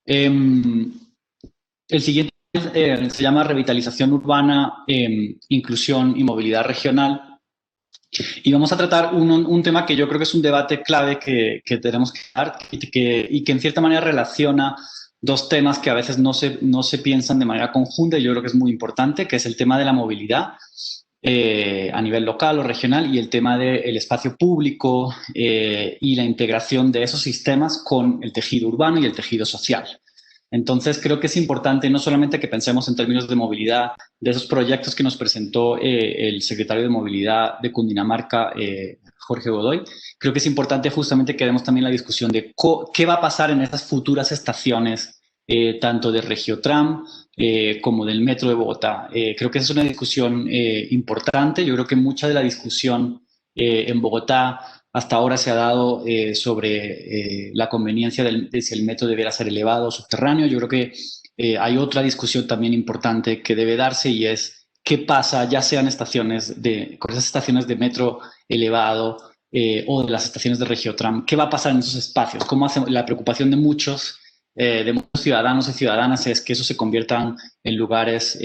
Em, el siguiente se llama Revitalización Urbana, Inclusión y Movilidad Regional. Y vamos a tratar un tema que yo creo que es un debate clave que tenemos que dar y que en cierta manera relaciona dos temas que a veces no se piensan de manera conjunta y yo creo que es muy importante, que es el tema de la movilidad a nivel local o regional y el tema del espacio público y la integración de esos sistemas con el tejido urbano y el tejido social. Entonces, creo que es importante no solamente que pensemos en términos de movilidad, de esos proyectos que nos presentó el secretario de Movilidad de Cundinamarca, Jorge Godoy, creo que es importante justamente que demos también la discusión de qué va a pasar en estas futuras estaciones, tanto de Regiotram como del Metro de Bogotá. Creo que esa es una discusión importante. Yo creo que mucha de la discusión en Bogotá hasta ahora se ha dado sobre la conveniencia de si el metro debiera ser elevado o subterráneo. Yo creo que hay otra discusión también importante que debe darse y es qué pasa, ya sean con esas estaciones de metro elevado o de las estaciones de Regiotram, qué va a pasar en esos espacios, cómo hacemos la preocupación de muchos ciudadanos y ciudadanas es que eso se conviertan en lugares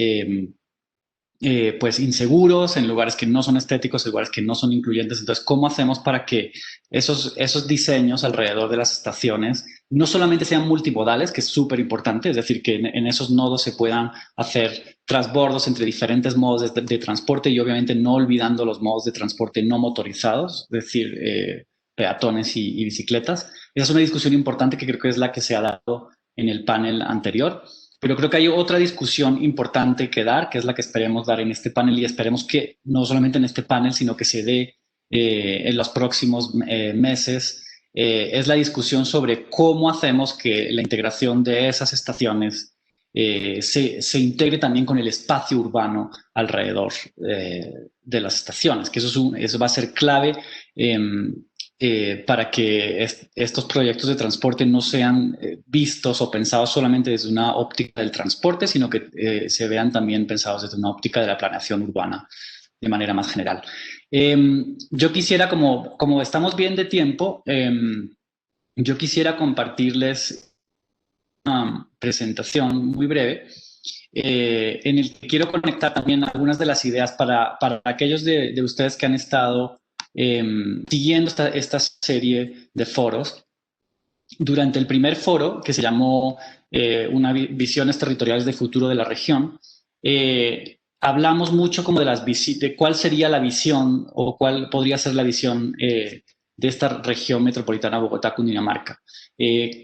pues inseguros, en lugares que no son estéticos, en lugares que no son incluyentes. Entonces, ¿cómo hacemos para que esos diseños alrededor de las estaciones no solamente sean multimodales, que es súper importante, es decir, que en esos nodos se puedan hacer transbordos entre diferentes modos de transporte y obviamente no olvidando los modos de transporte no motorizados, es decir, peatones y bicicletas? Esa es una discusión importante que creo que es la que se ha dado en el panel anterior. Pero creo que hay otra discusión importante que dar, que es la que esperemos dar en este panel y esperemos que no solamente en este panel, sino que se dé en los próximos meses, es la discusión sobre cómo hacemos que la integración de esas estaciones se integre también con el espacio urbano alrededor de las estaciones, que eso va a ser clave para que estos proyectos de transporte no sean vistos o pensados solamente desde una óptica del transporte, sino que se vean también pensados desde una óptica de la planeación urbana de manera más general. Yo quisiera, como estamos bien de tiempo, yo quisiera compartirles una presentación muy breve en el que quiero conectar también algunas de las ideas para aquellos de ustedes que han estado siguiendo esta serie de foros. Durante el primer foro, que se llamó Visiones Territoriales de Futuro de la Región, hablamos mucho como de cuál sería la visión o cuál podría ser la visión de esta región metropolitana Bogotá-Cundinamarca.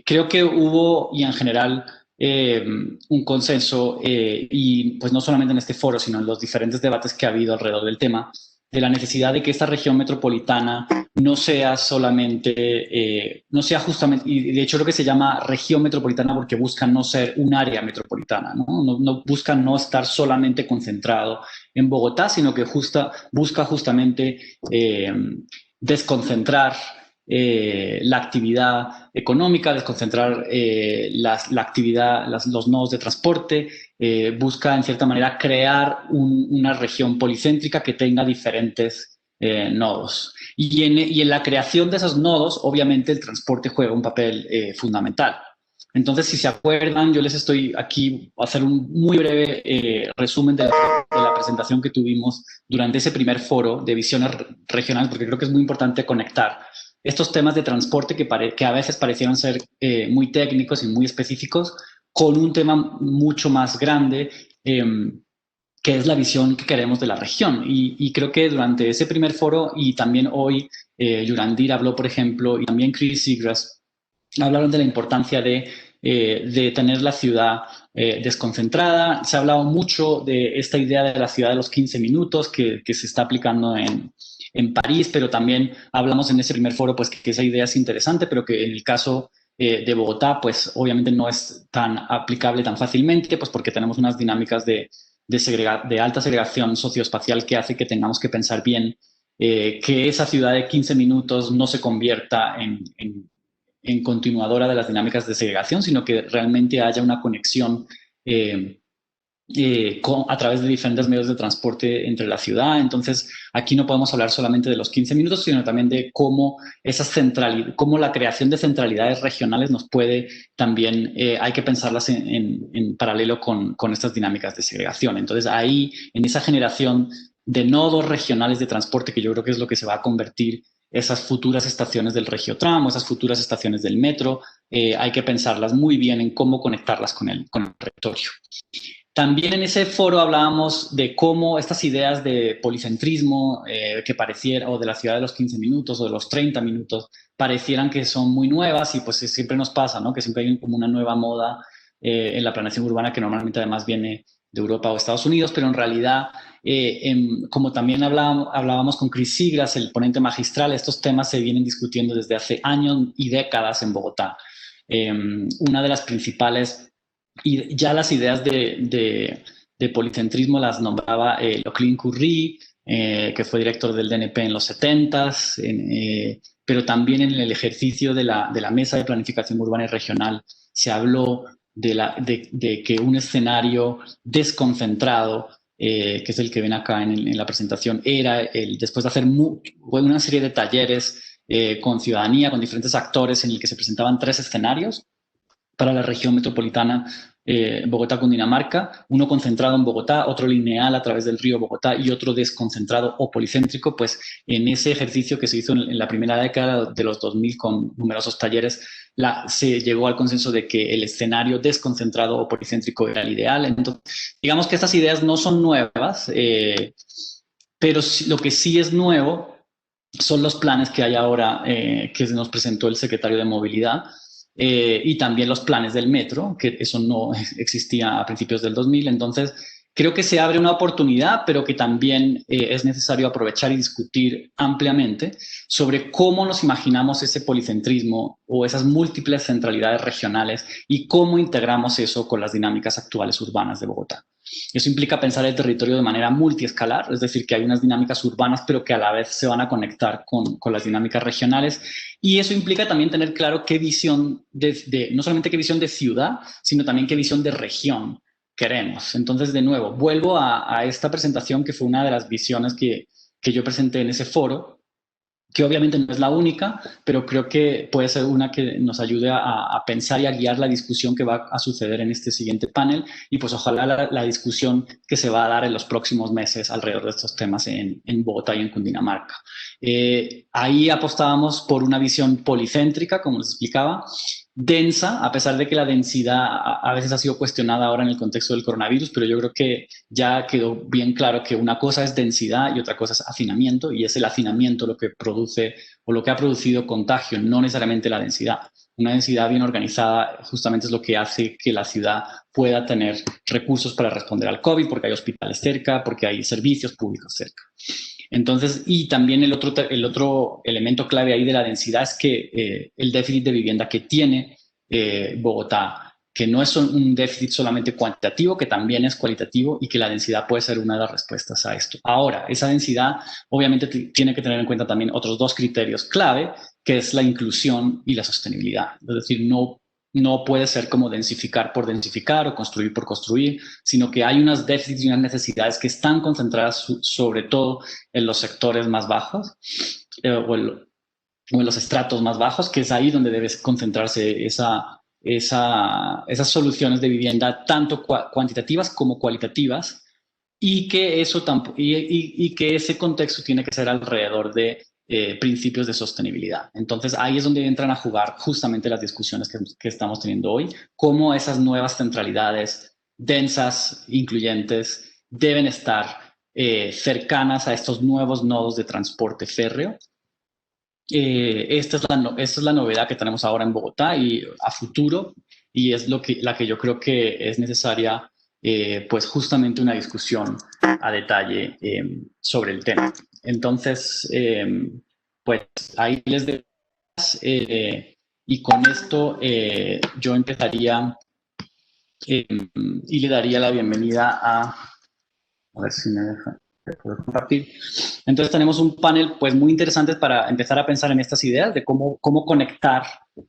Creo que hubo, y en general, un consenso, y pues no solamente en este foro, sino en los diferentes debates que ha habido alrededor del tema, de la necesidad de que esta región metropolitana no sea solamente, no sea justamente, y de hecho creo que se llama región metropolitana porque busca no ser un área metropolitana, ¿no? Busca no estar solamente concentrado en Bogotá, sino que busca justamente desconcentrar la actividad económica, desconcentrar la actividad, los nodos de transporte, busca en cierta manera crear una región policéntrica que tenga diferentes nodos. Y en la creación de esos nodos, obviamente el transporte juega un papel fundamental. Entonces, si se acuerdan, yo les estoy aquí a hacer un muy breve resumen de la presentación que tuvimos durante ese primer foro de visiones regionales, porque creo que es muy importante conectar estos temas de transporte que a veces parecieron ser muy técnicos y muy específicos con un tema mucho más grande que es la visión que queremos de la región. Y creo que durante ese primer foro y también hoy, Yurandir habló, por ejemplo, y también Chris Seagrass hablaron de la importancia de tener la ciudad desconcentrada. Se ha hablado mucho de esta idea de la ciudad de los 15 minutos que se está aplicando en París, pero también hablamos en ese primer foro pues que esa idea es interesante, pero que en el caso de Bogotá, pues obviamente no es tan aplicable tan fácilmente, pues porque tenemos unas dinámicas de alta segregación socioespacial que hace que tengamos que pensar bien que esa ciudad de 15 minutos no se convierta en continuadora de las dinámicas de segregación, sino que realmente haya una conexión a través de diferentes medios de transporte entre la ciudad. Entonces, aquí no podemos hablar solamente de los 15 minutos, sino también de cómo, cómo la creación de centralidades regionales nos puede también, hay que pensarlas en paralelo con estas dinámicas de segregación. Entonces, ahí, en esa generación de nodos regionales de transporte, que yo creo que es lo que se va a convertir esas futuras estaciones del Regiotram o esas futuras estaciones del metro, hay que pensarlas muy bien en cómo conectarlas con el territorio. También en ese foro hablábamos de cómo estas ideas de policentrismo que pareciera, o de la ciudad de los 15 minutos o de los 30 minutos, parecieran que son muy nuevas y pues siempre nos pasa, ¿no? Que siempre hay como una nueva moda en la planeación urbana que normalmente además viene de Europa o Estados Unidos, pero en realidad, como también hablábamos con Chris Sigras, el ponente magistral, estos temas se vienen discutiendo desde hace años y décadas en Bogotá. Una de las principales, y ya las ideas de policentrismo las nombraba Lochlin Currie, que fue director del DNP en los 70s, pero también en el ejercicio de la Mesa de Planificación Urbana y Regional se habló de que un escenario desconcentrado, que es el que ven acá en la presentación, era después de hacer una serie de talleres con ciudadanía, con diferentes actores, en el que se presentaban 3 escenarios para la región metropolitana Bogotá-Cundinamarca, uno concentrado en Bogotá, otro lineal a través del río Bogotá y otro desconcentrado o policéntrico. Pues en ese ejercicio que se hizo en la primera década de los 2000 con numerosos talleres, se llegó al consenso de que el escenario desconcentrado o policéntrico era el ideal. Entonces, digamos que estas ideas no son nuevas, pero lo que sí es nuevo son los planes que hay ahora, que nos presentó el secretario de Movilidad, y también los planes del metro, que eso no existía a principios del 2000. Entonces, creo que se abre una oportunidad, pero que también es necesario aprovechar y discutir ampliamente sobre cómo nos imaginamos ese policentrismo o esas múltiples centralidades regionales y cómo integramos eso con las dinámicas actuales urbanas de Bogotá. Eso implica pensar el territorio de manera multiescalar, es decir, que hay unas dinámicas urbanas, pero que a la vez se van a conectar con las dinámicas regionales. Y eso implica también tener claro qué visión no solamente qué visión de ciudad, sino también qué visión de región queremos. Entonces, de nuevo, vuelvo a esta presentación que fue una de las visiones que yo presenté en ese foro, que obviamente no es la única, pero creo que puede ser una que nos ayude a pensar y a guiar la discusión que va a suceder en este siguiente panel, y pues ojalá la discusión que se va a dar en los próximos meses alrededor de estos temas en Bogotá y en Cundinamarca. Ahí apostábamos por una visión policéntrica, como les explicaba, densa, a pesar de que la densidad a veces ha sido cuestionada ahora en el contexto del coronavirus, pero yo creo que ya quedó bien claro que una cosa es densidad y otra cosa es hacinamiento, y es el hacinamiento lo que produce o lo que ha producido contagio, no necesariamente la densidad. Una densidad bien organizada justamente es lo que hace que la ciudad pueda tener recursos para responder al COVID, porque hay hospitales cerca, porque hay servicios públicos cerca. Entonces, y también el otro elemento clave ahí de la densidad es que el déficit de vivienda que tiene Bogotá, que no es un déficit solamente cuantitativo, que también es cualitativo, y que la densidad puede ser una de las respuestas a esto. Ahora, esa densidad obviamente tiene que tener en cuenta también otros 2 criterios clave, que es la inclusión y la sostenibilidad. Es decir, no puede ser como densificar por densificar o construir por construir, sino que hay unos déficits y unas necesidades que están concentradas sobre todo en los sectores más bajos o en los estratos más bajos, que es ahí donde debe concentrarse esas soluciones de vivienda, tanto cuantitativas como cualitativas, y que ese contexto tiene que ser alrededor de principios de sostenibilidad. Entonces, ahí es donde entran a jugar justamente las discusiones que estamos teniendo hoy, cómo esas nuevas centralidades densas, incluyentes, deben estar cercanas a estos nuevos nodos de transporte férreo. Esta es la novedad que tenemos ahora en Bogotá y a futuro, y es la que yo creo que es necesaria, pues justamente una discusión a detalle sobre el tema. Entonces, pues ahí les dejo, y con esto yo empezaría y le daría la bienvenida a ver si me deja poder compartir. Entonces tenemos un panel pues muy interesante para empezar a pensar en estas ideas de cómo conectar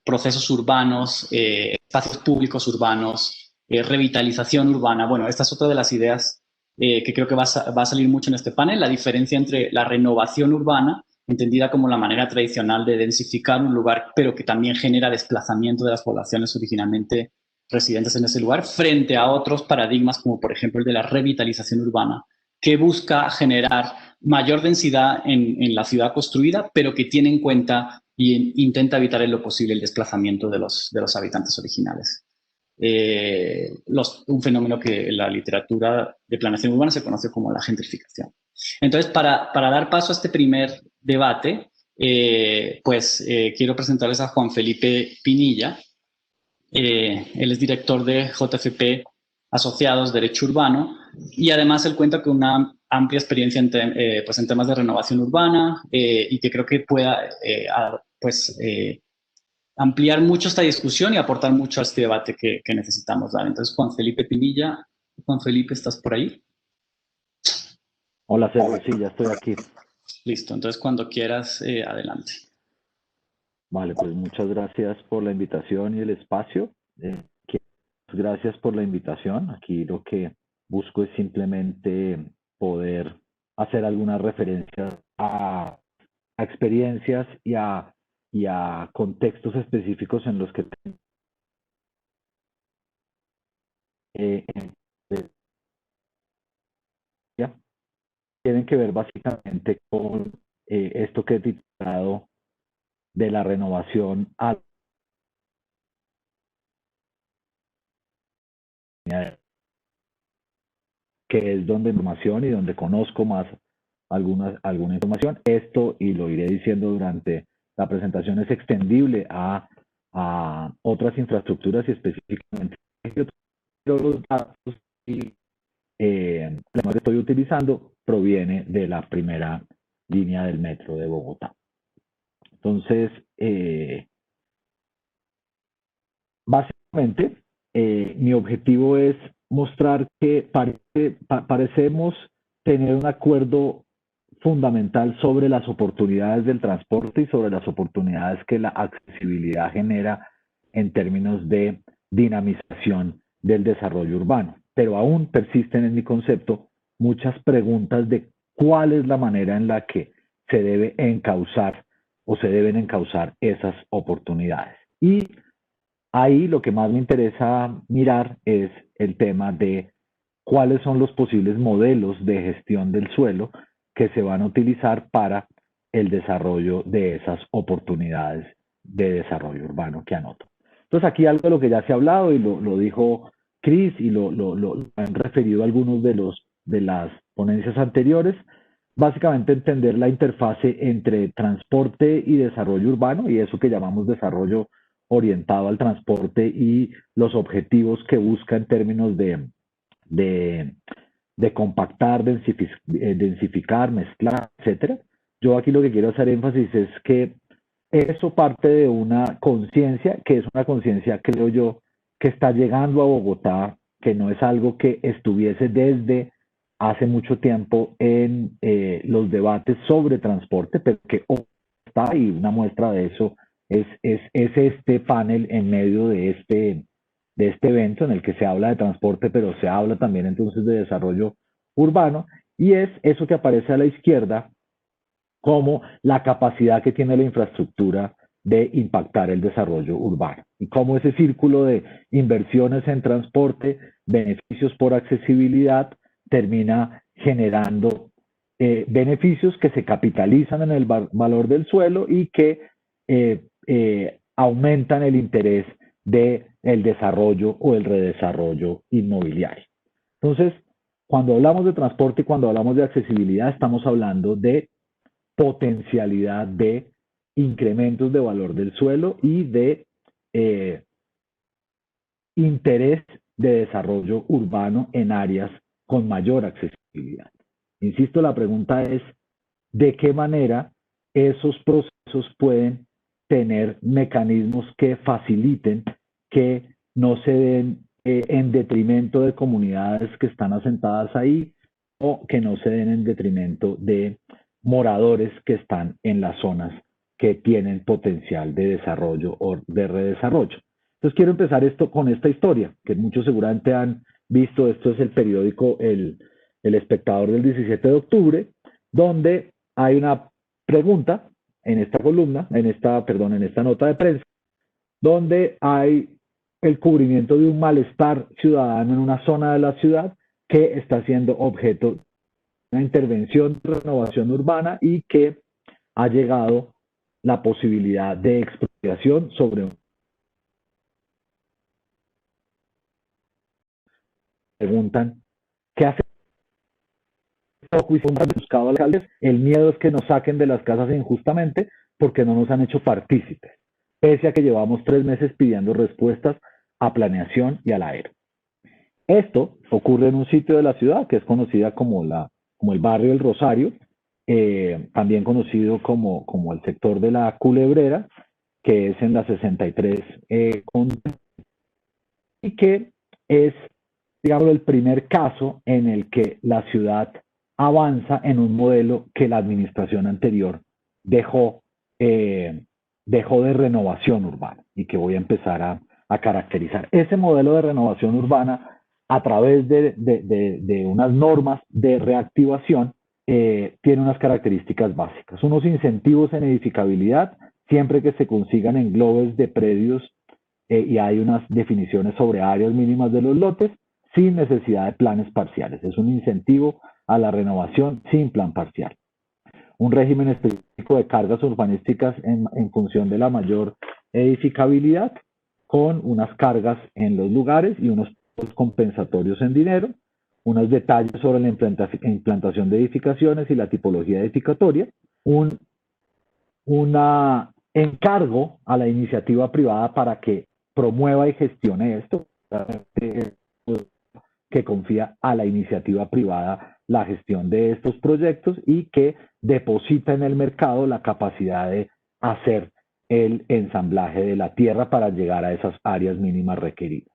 procesos urbanos, espacios públicos urbanos, revitalización urbana. Bueno, esta es otra de las ideas que creo que va a salir mucho en este panel, la diferencia entre la renovación urbana, entendida como la manera tradicional de densificar un lugar, pero que también genera desplazamiento de las poblaciones originalmente residentes en ese lugar, frente a otros paradigmas como por ejemplo el de la revitalización urbana, que busca generar mayor densidad en la ciudad construida, pero que tiene en cuenta e intenta evitar en lo posible el desplazamiento de los habitantes originales. Un fenómeno que en la literatura de planeación urbana se conoce como la gentrificación. Entonces, para dar paso a este primer debate, quiero presentarles a Juan Felipe Pinilla. Él es director de JFP Asociados Derecho Urbano y además él cuenta con una amplia experiencia en temas de renovación urbana y que creo que pueda ampliar mucho esta discusión y aportar mucho a este debate que necesitamos dar. Entonces, Juan Felipe Pinilla. Juan Felipe, ¿estás por ahí? Hola, Sergio, sí, ya estoy aquí. Listo, entonces cuando quieras, adelante. Vale, pues muchas gracias por la invitación y el espacio. Gracias por la invitación. Aquí lo que busco es simplemente poder hacer algunas referencias a experiencias y a contextos específicos en los que eh, tienen que ver básicamente con esto que he titulado de la renovación a que es donde información y donde conozco más alguna información. Esto, y lo iré diciendo durante la presentación, es extendible a otras infraestructuras y específicamente los datos y que estoy utilizando proviene de la primera línea del metro de Bogotá. Entonces, básicamente, mi objetivo es mostrar que parecemos tener un acuerdo fundamental sobre las oportunidades del transporte y sobre las oportunidades que la accesibilidad genera en términos de dinamización del desarrollo urbano. Pero aún persisten en mi concepto muchas preguntas de cuál es la manera en la que se debe encauzar o se deben encauzar esas oportunidades. Y ahí lo que más me interesa mirar es el tema de cuáles son los posibles modelos de gestión del suelo que se van a utilizar para el desarrollo de esas oportunidades de desarrollo urbano que anoto. Entonces aquí algo de lo que ya se ha hablado y lo dijo Chris y lo han referido algunos de las ponencias anteriores, básicamente entender la interfase entre transporte y desarrollo urbano y eso que llamamos desarrollo orientado al transporte y los objetivos que busca en términos de compactar, densificar, mezclar, etcétera. Yo aquí lo que quiero hacer énfasis es que eso parte de una conciencia, que es una conciencia, creo yo, que está llegando a Bogotá, que no es algo que estuviese desde hace mucho tiempo en los debates sobre transporte, pero que está, y una muestra de eso es este panel en medio de este evento en el que se habla de transporte, pero se habla también entonces de desarrollo urbano, y es eso que aparece a la izquierda como la capacidad que tiene la infraestructura de impactar el desarrollo urbano y cómo ese círculo de inversiones en transporte, beneficios por accesibilidad, termina generando beneficios que se capitalizan en el valor del suelo y que aumentan el interés del desarrollo o el redesarrollo inmobiliario. Entonces, cuando hablamos de transporte y cuando hablamos de accesibilidad, estamos hablando de potencialidad de incrementos de valor del suelo y de interés de desarrollo urbano en áreas con mayor accesibilidad. Insisto, la pregunta es, ¿de qué manera esos procesos pueden tener mecanismos que faciliten que no se den en detrimento de comunidades que están asentadas ahí o que no se den en detrimento de moradores que están en las zonas que tienen potencial de desarrollo o de redesarrollo? Entonces quiero empezar esto con esta historia, que muchos seguramente han visto. Esto es el periódico El Espectador del 17 de octubre, donde hay una pregunta en esta columna, en esta nota de prensa, donde hay el cubrimiento de un malestar ciudadano en una zona de la ciudad que está siendo objeto de una intervención de renovación urbana y que ha llegado la posibilidad de expropiación sobre un. Preguntan, ¿qué hace buscado alcaldes? El miedo es que nos saquen de las casas injustamente porque no nos han hecho partícipes, pese a que llevamos 3 meses pidiendo respuestas a planeación y al aero. Esto ocurre en un sitio de la ciudad que es conocida como el barrio del Rosario, también conocido como el sector de la Culebrera, que es en la 63 y que es, digamos, el primer caso en el que la ciudad avanza en un modelo que la administración anterior dejó de renovación urbana y que voy a empezar a caracterizar. Ese modelo de renovación urbana, a través de unas normas de reactivación, tiene unas características básicas, unos incentivos en edificabilidad, siempre que se consigan englobes de predios y hay unas definiciones sobre áreas mínimas de los lotes, sin necesidad de planes parciales. Es un incentivo a la renovación sin plan parcial. Un régimen específico de cargas urbanísticas en función de la mayor edificabilidad, con unas cargas en los lugares y unos compensatorios en dinero, unos detalles sobre la implantación de edificaciones y la tipología edificatoria, un encargo a la iniciativa privada para que promueva y gestione esto, que confía a la iniciativa privada la gestión de estos proyectos y que deposita en el mercado la capacidad de hacer el ensamblaje de la tierra para llegar a esas áreas mínimas requeridas.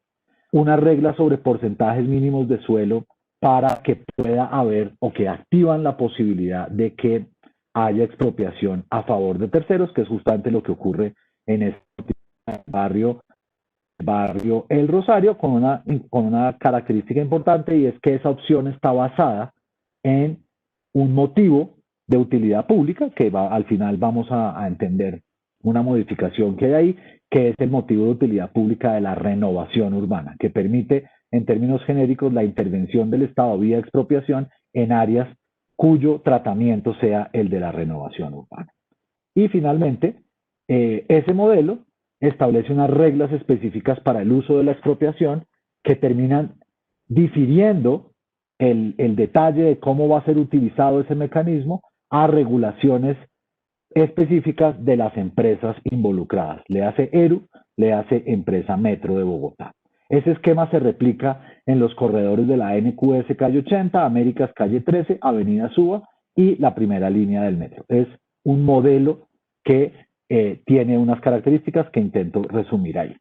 Una regla sobre porcentajes mínimos de suelo para que pueda haber o que activan la posibilidad de que haya expropiación a favor de terceros, que es justamente lo que ocurre en este barrio El Rosario, con una característica importante, y es que esa opción está basada en un motivo de utilidad pública, que al final vamos a entender una modificación que hay ahí, que es el motivo de utilidad pública de la renovación urbana, que permite, en términos genéricos, la intervención del Estado vía expropiación en áreas cuyo tratamiento sea el de la renovación urbana. Y finalmente, ese modelo establece unas reglas específicas para el uso de la expropiación que terminan difiriendo el detalle de cómo va a ser utilizado ese mecanismo a regulaciones específicas de las empresas involucradas. Le hace ERU, le hace Empresa Metro de Bogotá. Ese esquema se replica en los corredores de la NQS Calle 80, Américas Calle 13, Avenida Suba y la primera línea del metro. Es un modelo que tiene unas características que intento resumir ahí.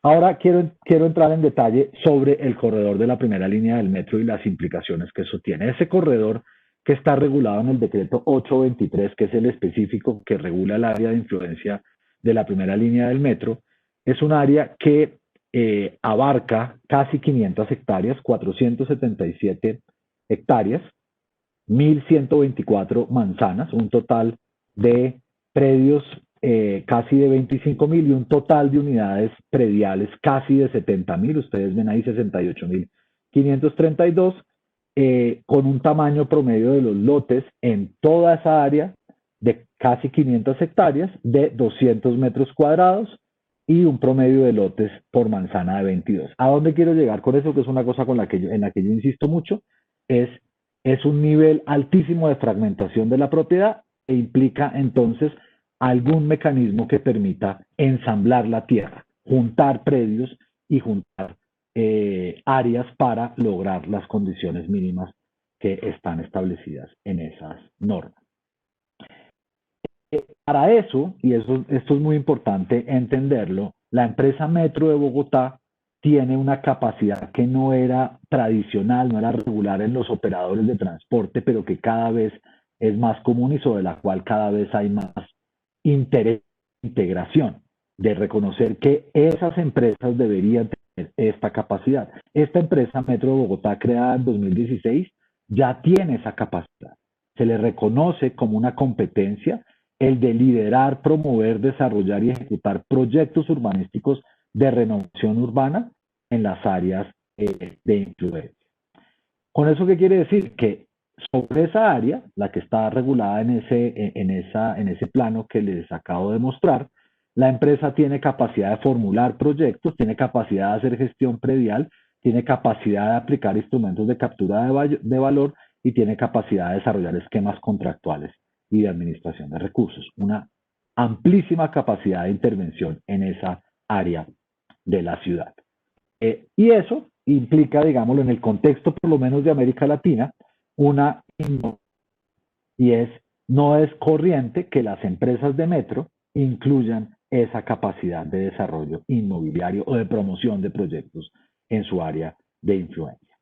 Ahora quiero entrar en detalle sobre el corredor de la primera línea del metro y las implicaciones que eso tiene. Ese corredor, que está regulado en el decreto 823, que es el específico que regula el área de influencia de la primera línea del metro, es un área que abarca casi 500 hectáreas, 477 hectáreas, 1.124 manzanas, un total de predios casi de 25.000 y un total de unidades prediales casi de 70.000. Ustedes ven ahí 68.532, con un tamaño promedio de los lotes en toda esa área de casi 500 hectáreas de 200 metros cuadrados y un promedio de lotes por manzana de 22. ¿A dónde quiero llegar con eso? Que es una cosa en la que yo insisto mucho, es un nivel altísimo de fragmentación de la propiedad e implica entonces algún mecanismo que permita ensamblar la tierra, juntar predios y juntar áreas para lograr las condiciones mínimas que están establecidas en esas normas. Para eso, y esto es muy importante entenderlo, la empresa Metro de Bogotá tiene una capacidad que no era tradicional, no era regular en los operadores de transporte, pero que cada vez es más común y sobre la cual cada vez hay más interés, integración. de reconocer que esas empresas deberían tener esta capacidad. Esta empresa, Metro de Bogotá, creada en 2016, ya tiene esa capacidad. Se le reconoce como una competencia el de liderar, promover, desarrollar y ejecutar proyectos urbanísticos de renovación urbana en las áreas de influencia. ¿Con eso qué quiere decir? Que sobre esa área, la que está regulada en ese plano que les acabo de mostrar, la empresa tiene capacidad de formular proyectos, tiene capacidad de hacer gestión predial, tiene capacidad de aplicar instrumentos de captura de valor y tiene capacidad de desarrollar esquemas contractuales y de administración de recursos. Una amplísima capacidad de intervención en esa área de la ciudad. Y eso implica, digámoslo, en el contexto por lo menos de América Latina, una y no es corriente que las empresas de metro incluyan esa capacidad de desarrollo inmobiliario o de promoción de proyectos en su área de influencia.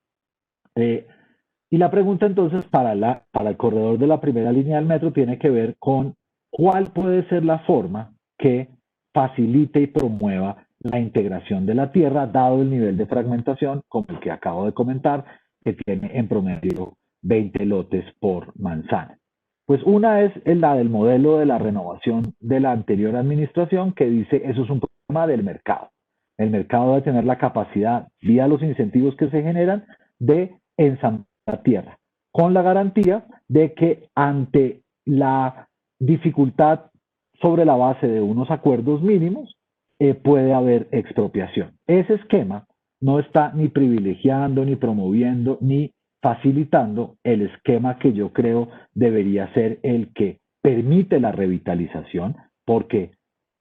Y la pregunta entonces para el corredor de la primera línea del metro tiene que ver con cuál puede ser la forma que facilite y promueva la integración de la tierra, dado el nivel de fragmentación, como el que acabo de comentar, que tiene en promedio 20 lotes por manzana. Pues una es la del modelo de la renovación de la anterior administración, que dice eso es un problema del mercado. El mercado debe tener la capacidad, vía los incentivos que se generan, de ensamblar la tierra, con la garantía de que ante la dificultad sobre la base de unos acuerdos mínimos, puede haber expropiación. Ese esquema no está ni privilegiando, ni promoviendo, ni facilitando el esquema que yo creo debería ser el que permite la revitalización, porque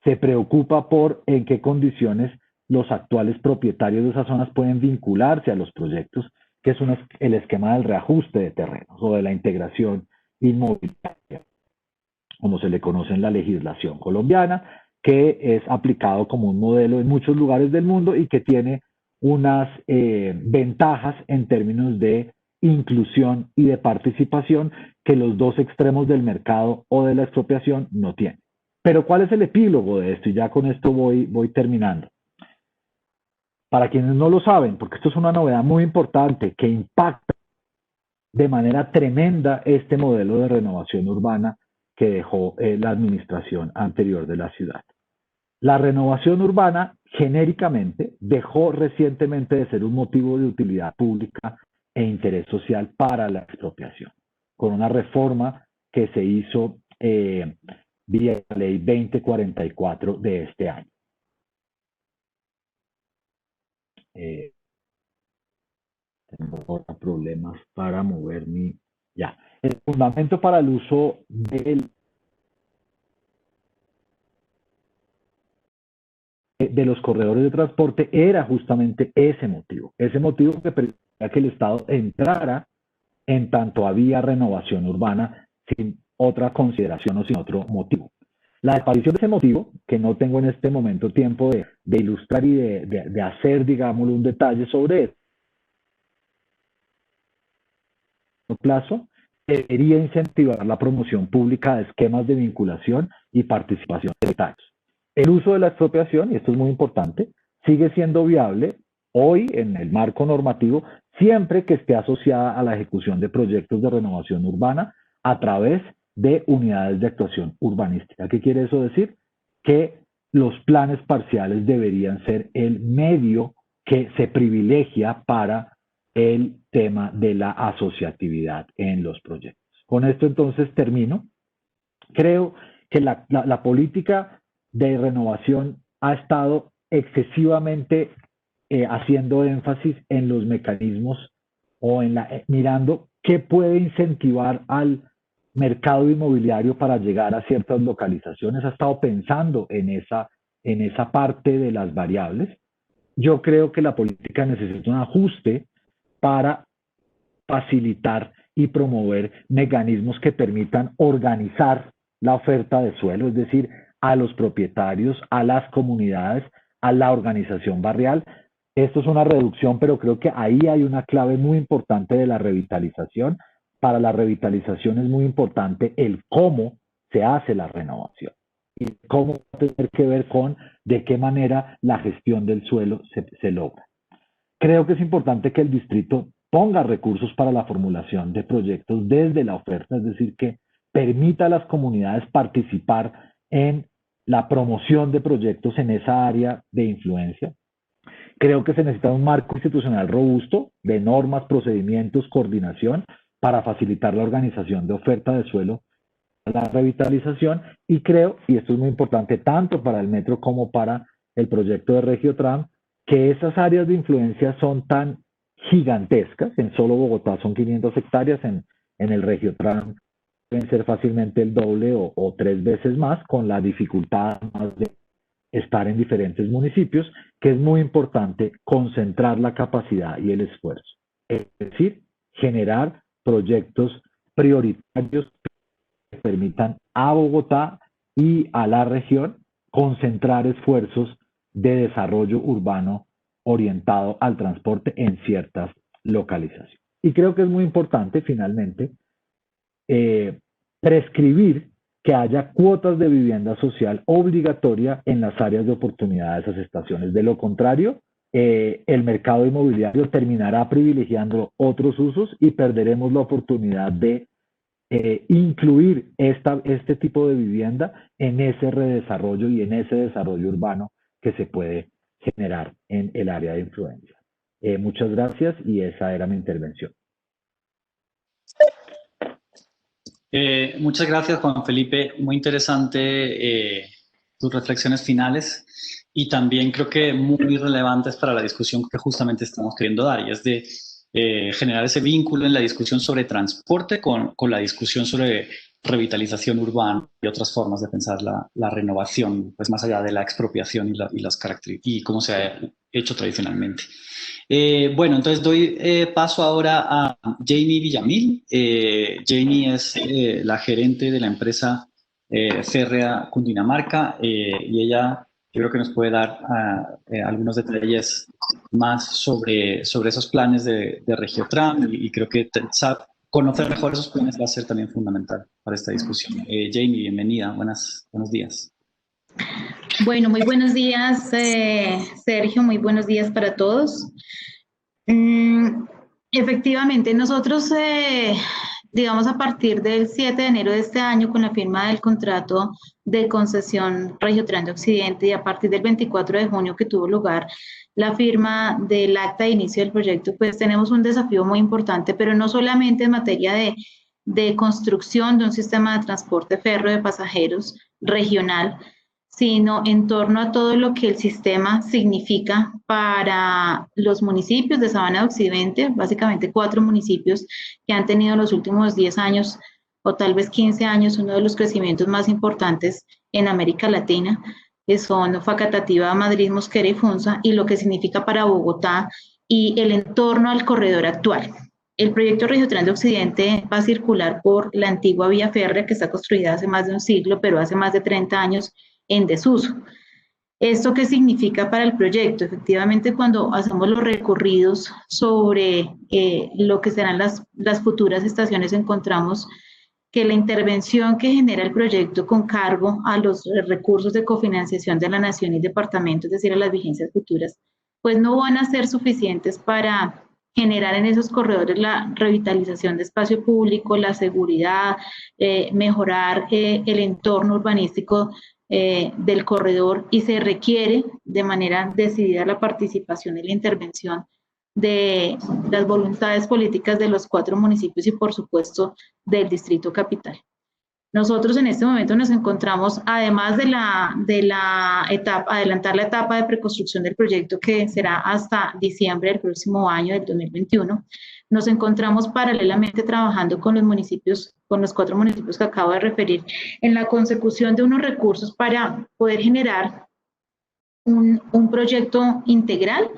se preocupa por en qué condiciones los actuales propietarios de esas zonas pueden vincularse a los proyectos, que es el esquema del reajuste de terrenos o de la integración inmobiliaria, como se le conoce en la legislación colombiana, que es aplicado como un modelo en muchos lugares del mundo y que tiene unas ventajas en términos de inclusión y de participación que los dos extremos del mercado o de la expropiación no tienen. Pero ¿cuál es el epílogo de esto? Y ya con esto voy terminando. Para quienes no lo saben, porque esto es una novedad muy importante que impacta de manera tremenda este modelo de renovación urbana que dejó la administración anterior de la ciudad. La renovación urbana, genéricamente, dejó recientemente de ser un motivo de utilidad pública e interés social para la expropiación, con una reforma que se hizo vía la ley 2044 de este año. Tengo ahora problemas para moverme. Ya. El fundamento para el uso de los corredores de transporte era justamente ese motivo que permitía que el Estado entrara en tanto había renovación urbana sin otra consideración o sin otro motivo. La desaparición de ese motivo, que no tengo en este momento tiempo de ilustrar y de hacer, digámoslo, un detalle sobre eso, plazo, debería incentivar la promoción pública de esquemas de vinculación y participación de detalles. El uso de la expropiación, y esto es muy importante, sigue siendo viable hoy en el marco normativo siempre que esté asociada a la ejecución de proyectos de renovación urbana a través de unidades de actuación urbanística. ¿Qué quiere eso decir? Que los planes parciales deberían ser el medio que se privilegia para el tema de la asociatividad en los proyectos. Con esto entonces termino. Creo que la política de renovación ha estado excesivamente haciendo énfasis en los mecanismos o en mirando qué puede incentivar al mercado inmobiliario para llegar a ciertas localizaciones. Ha estado pensando en esa parte de las variables. Yo creo que la política necesita un ajuste para facilitar y promover mecanismos que permitan organizar la oferta de suelo, es decir, a los propietarios, a las comunidades, a la organización barrial. Esto es una reducción, pero creo que ahí hay una clave muy importante de la revitalización. Para la revitalización es muy importante el cómo se hace la renovación. y cómo va a tener que ver con de qué manera la gestión del suelo se logra. Creo que es importante que el distrito ponga recursos para la formulación de proyectos desde la oferta, es decir, que permita a las comunidades participar en la promoción de proyectos en esa área de influencia. Creo que se necesita un marco institucional robusto de normas, procedimientos, coordinación para facilitar la organización de oferta de suelo a la revitalización, y creo, y esto es muy importante tanto para el metro como para el proyecto de Regiotram, que esas áreas de influencia son tan gigantescas, en solo Bogotá son 500 hectáreas, en el Regiotram pueden ser fácilmente el doble o 3 veces más, con la dificultad más de estar en diferentes municipios, que es muy importante concentrar la capacidad y el esfuerzo. Es decir, generar proyectos prioritarios que permitan a Bogotá y a la región concentrar esfuerzos de desarrollo urbano orientado al transporte en ciertas localizaciones. Y creo que es muy importante, finalmente, prescribir que haya cuotas de vivienda social obligatoria en las áreas de oportunidad de esas estaciones. De lo contrario, el mercado inmobiliario terminará privilegiando otros usos y perderemos la oportunidad de incluir este tipo de vivienda en ese redesarrollo y en ese desarrollo urbano que se puede generar en el área de influencia. Muchas gracias, y esa era mi intervención. Muchas gracias, Juan Felipe. Muy interesante tus reflexiones finales, y también creo que muy relevantes para la discusión que justamente estamos queriendo dar, y es de generar ese vínculo en la discusión sobre transporte con la discusión sobre revitalización urbana y otras formas de pensar la renovación, pues más allá de la expropiación y las características y cómo se ha hecho tradicionalmente. Bueno, entonces doy paso ahora a Jamie Villamil. Jamie es la gerente de la empresa Férrea Cundinamarca, y ella, yo creo que nos puede dar algunos detalles más sobre esos planes de Regiotram, y creo que conocer mejor esos planes va a ser también fundamental para esta discusión. Jamie, bienvenida. Buenos días. Bueno, muy buenos días, Sergio, muy buenos días para todos. Efectivamente, nosotros, digamos, a partir del 7 de enero de este año, con la firma del contrato de concesión Regiotram de Occidente, y a partir del 24 de junio que tuvo lugar la firma del acta de inicio del proyecto, pues tenemos un desafío muy importante, pero no solamente en materia de construcción de un sistema de transporte férreo de pasajeros regional, sino en torno a todo lo que el sistema significa para los municipios de Sabana de Occidente, básicamente 4 municipios que han tenido en los últimos 10 años o tal vez 15 años uno de los crecimientos más importantes en América Latina, que son Facatativá, Madrid, Mosquera y Funza, y lo que significa para Bogotá y el entorno al corredor actual. El proyecto Regiotram de Occidente va a circular por la antigua vía férrea que está construida hace más de un siglo, pero hace más de 30 años en desuso. ¿Esto qué significa para el proyecto? Efectivamente, cuando hacemos los recorridos sobre lo que serán las futuras estaciones, encontramos que la intervención que genera el proyecto con cargo a los recursos de cofinanciación de la Nación y departamento, es decir, a las vigencias futuras, pues no van a ser suficientes para generar en esos corredores la revitalización de espacio público, la seguridad, mejorar el entorno urbanístico del corredor, y se requiere de manera decidida la participación y la intervención de las voluntades políticas de los 4 municipios y, por supuesto, del Distrito Capital. Nosotros en este momento nos encontramos, además de la etapa, adelantar la etapa de preconstrucción del proyecto, que será hasta diciembre del próximo año, del 2021, nos encontramos paralelamente trabajando con los municipios, con los 4 municipios que acabo de referir, en la consecución de unos recursos para poder generar un proyecto integral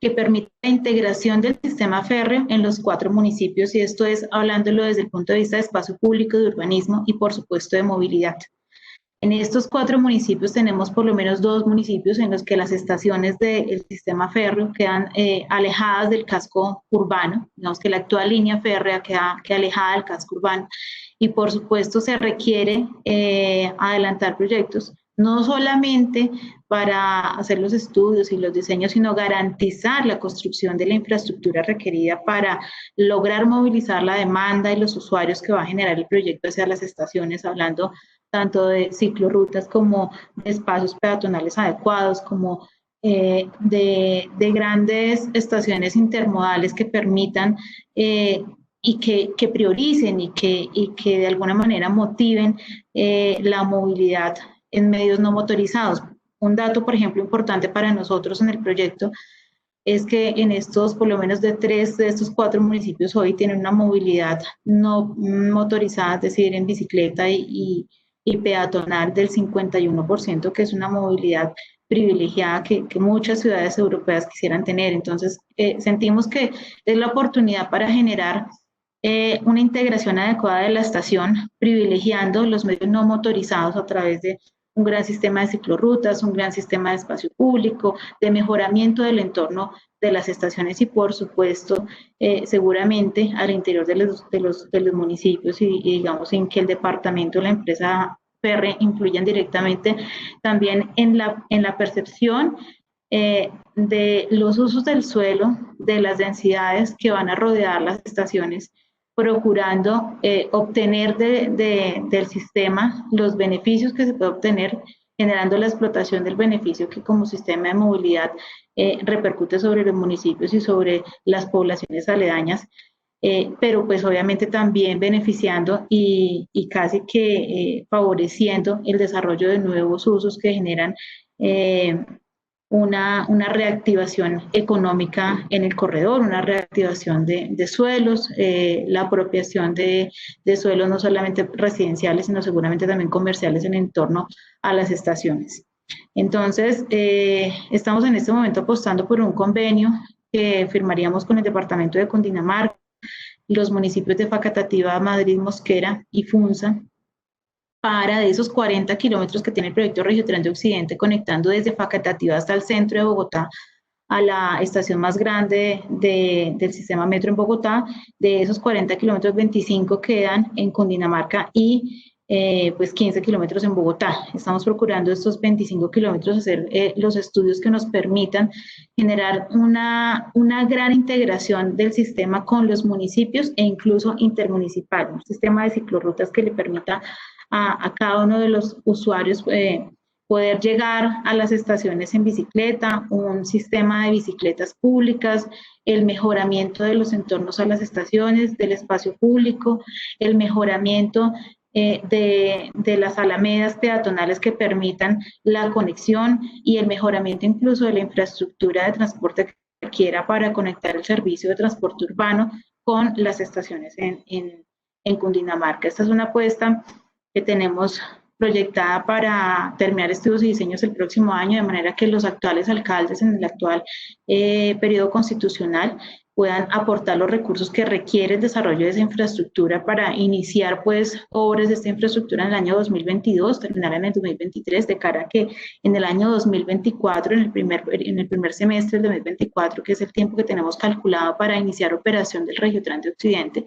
que permite la integración del sistema férreo en los 4 municipios, y esto es hablándolo desde el punto de vista de espacio público, de urbanismo y, por supuesto, de movilidad. En estos 4 municipios tenemos por lo menos 2 municipios en los que las estaciones del sistema férreo quedan alejadas del casco urbano, digamos que la actual línea férrea queda alejada del casco urbano, y por supuesto se requiere adelantar proyectos, no solamente para hacer los estudios y los diseños, sino garantizar la construcción de la infraestructura requerida para lograr movilizar la demanda y los usuarios que va a generar el proyecto hacia las estaciones, hablando tanto de ciclorrutas como de espacios peatonales adecuados, como de grandes estaciones intermodales que permitan y que prioricen y que de alguna manera motiven la movilidad en medios no motorizados. Un dato, por ejemplo, importante para nosotros en el proyecto es que en estos, por lo menos de 3 de estos 4 municipios hoy tienen una movilidad no motorizada, es decir, en bicicleta y peatonal del 51%, que es una movilidad privilegiada que muchas ciudades europeas quisieran tener. Entonces, sentimos que es la oportunidad para generar una integración adecuada de la estación, privilegiando los medios no motorizados a través de un gran sistema de ciclorrutas, un gran sistema de espacio público, de mejoramiento del entorno de las estaciones y, por supuesto, seguramente al interior de los municipios y digamos, en que el departamento, la empresa férrea influyan directamente también en la percepción de los usos del suelo, de las densidades que van a rodear las estaciones, procurando obtener del sistema los beneficios que se puede obtener, generando la explotación del beneficio que como sistema de movilidad repercute sobre los municipios y sobre las poblaciones aledañas, pero pues obviamente también beneficiando y casi que favoreciendo el desarrollo de nuevos usos que generan una reactivación económica en el corredor, una reactivación de suelos, la apropiación de suelos no solamente residenciales, sino seguramente también comerciales en torno a las estaciones. Entonces, estamos en este momento apostando por un convenio que firmaríamos con el departamento de Cundinamarca, los municipios de Facatativá, Madrid, Mosquera y Funza, para de esos 40 kilómetros que tiene el proyecto Regiotren de Occidente, conectando desde Facatativá hasta el centro de Bogotá, a la estación más grande del sistema metro en Bogotá. De esos 40 kilómetros, 25 quedan en Cundinamarca y pues 15 kilómetros en Bogotá. Estamos procurando estos 25 kilómetros hacer los estudios que nos permitan generar una gran integración del sistema con los municipios e incluso intermunicipal, un sistema de ciclorrutas que le permita a cada uno de los usuarios poder llegar a las estaciones en bicicleta, un sistema de bicicletas públicas, el mejoramiento de los entornos a las estaciones, del espacio público, el mejoramiento de las alamedas peatonales que permitan la conexión y el mejoramiento incluso de la infraestructura de transporte que requiera para conectar el servicio de transporte urbano con las estaciones en Cundinamarca. Esta es una apuesta que tenemos proyectada para terminar estudios y diseños el próximo año, de manera que los actuales alcaldes en el actual periodo constitucional puedan aportar los recursos que requiere el desarrollo de esa infraestructura para iniciar pues obras de esta infraestructura en el año 2022, terminar en el 2023, de cara a que en el año 2024, en el primer semestre del 2024, que es el tiempo que tenemos calculado para iniciar operación del Regiotren de Occidente,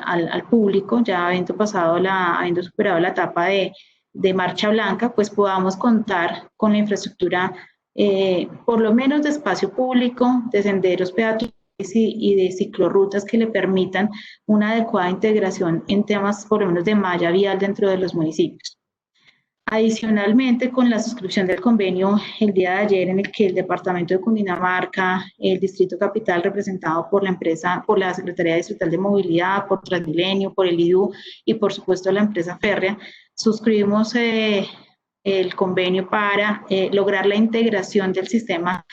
al público, ya habiendo superado la etapa de marcha blanca, pues podamos contar con la infraestructura por lo menos de espacio público, de senderos peatonales y de ciclorrutas que le permitan una adecuada integración en temas por lo menos de malla vial dentro de los municipios. Adicionalmente, con la suscripción del convenio el día de ayer, en el que el departamento de Cundinamarca, el Distrito Capital representado por la empresa, por la Secretaría Distrital de Movilidad, por Transmilenio, por el IDU y por supuesto la empresa férrea, suscribimos el convenio para lograr la integración del sistema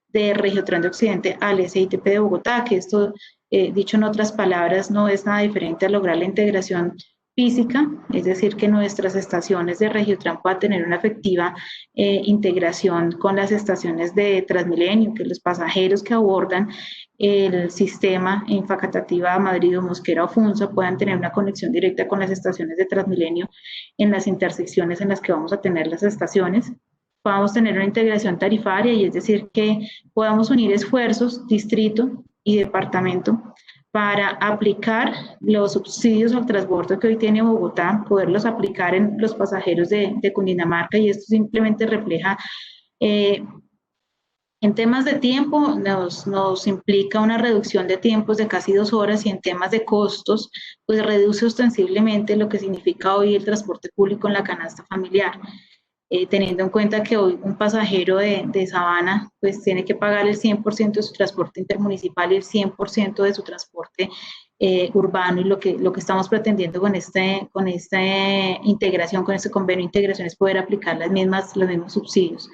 de Regiotren de Occidente al SITP de Bogotá, que esto, dicho en otras palabras, no es nada diferente a lograr la integración física, es decir, que nuestras estaciones de Regiotren puedan tener una efectiva integración con las estaciones de Transmilenio, que los pasajeros que abordan el sistema en Facatativá, Madrid, Mosquera o Funza puedan tener una conexión directa con las estaciones de Transmilenio en las intersecciones en las que vamos a tener las estaciones. Podamos tener una integración tarifaria, y es decir, que podamos unir esfuerzos, distrito y departamento, para aplicar los subsidios al transporte que hoy tiene Bogotá, poderlos aplicar en los pasajeros de Cundinamarca, y esto simplemente refleja en temas de tiempo nos implica una reducción de tiempos de casi 2 horas, y en temas de costos, pues reduce ostensiblemente lo que significa hoy el transporte público en la canasta familiar. Teniendo en cuenta que hoy un pasajero de Sabana pues tiene que pagar el 100% de su transporte intermunicipal y el 100% de su transporte urbano, y lo que estamos pretendiendo con esta integración, con este convenio de integración, es poder aplicar los mismos subsidios.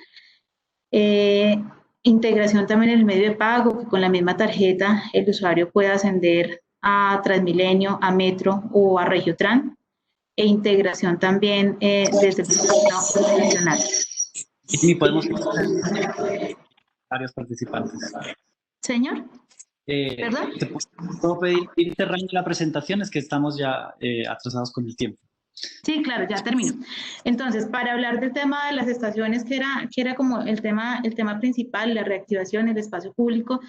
Integración también en el medio de pago, que con la misma tarjeta el usuario pueda ascender a Transmilenio, a Metro o a Regiotran, e integración también desde el sistema profesional. Y podemos varios participantes. Señor, ¿perdón? ¿Te puedo pedir ir cerrando la presentación? Es que estamos ya atrasados con el tiempo. Sí, claro, ya termino. Entonces, para hablar del tema de las estaciones, que era como el tema principal, la reactivación, el espacio público,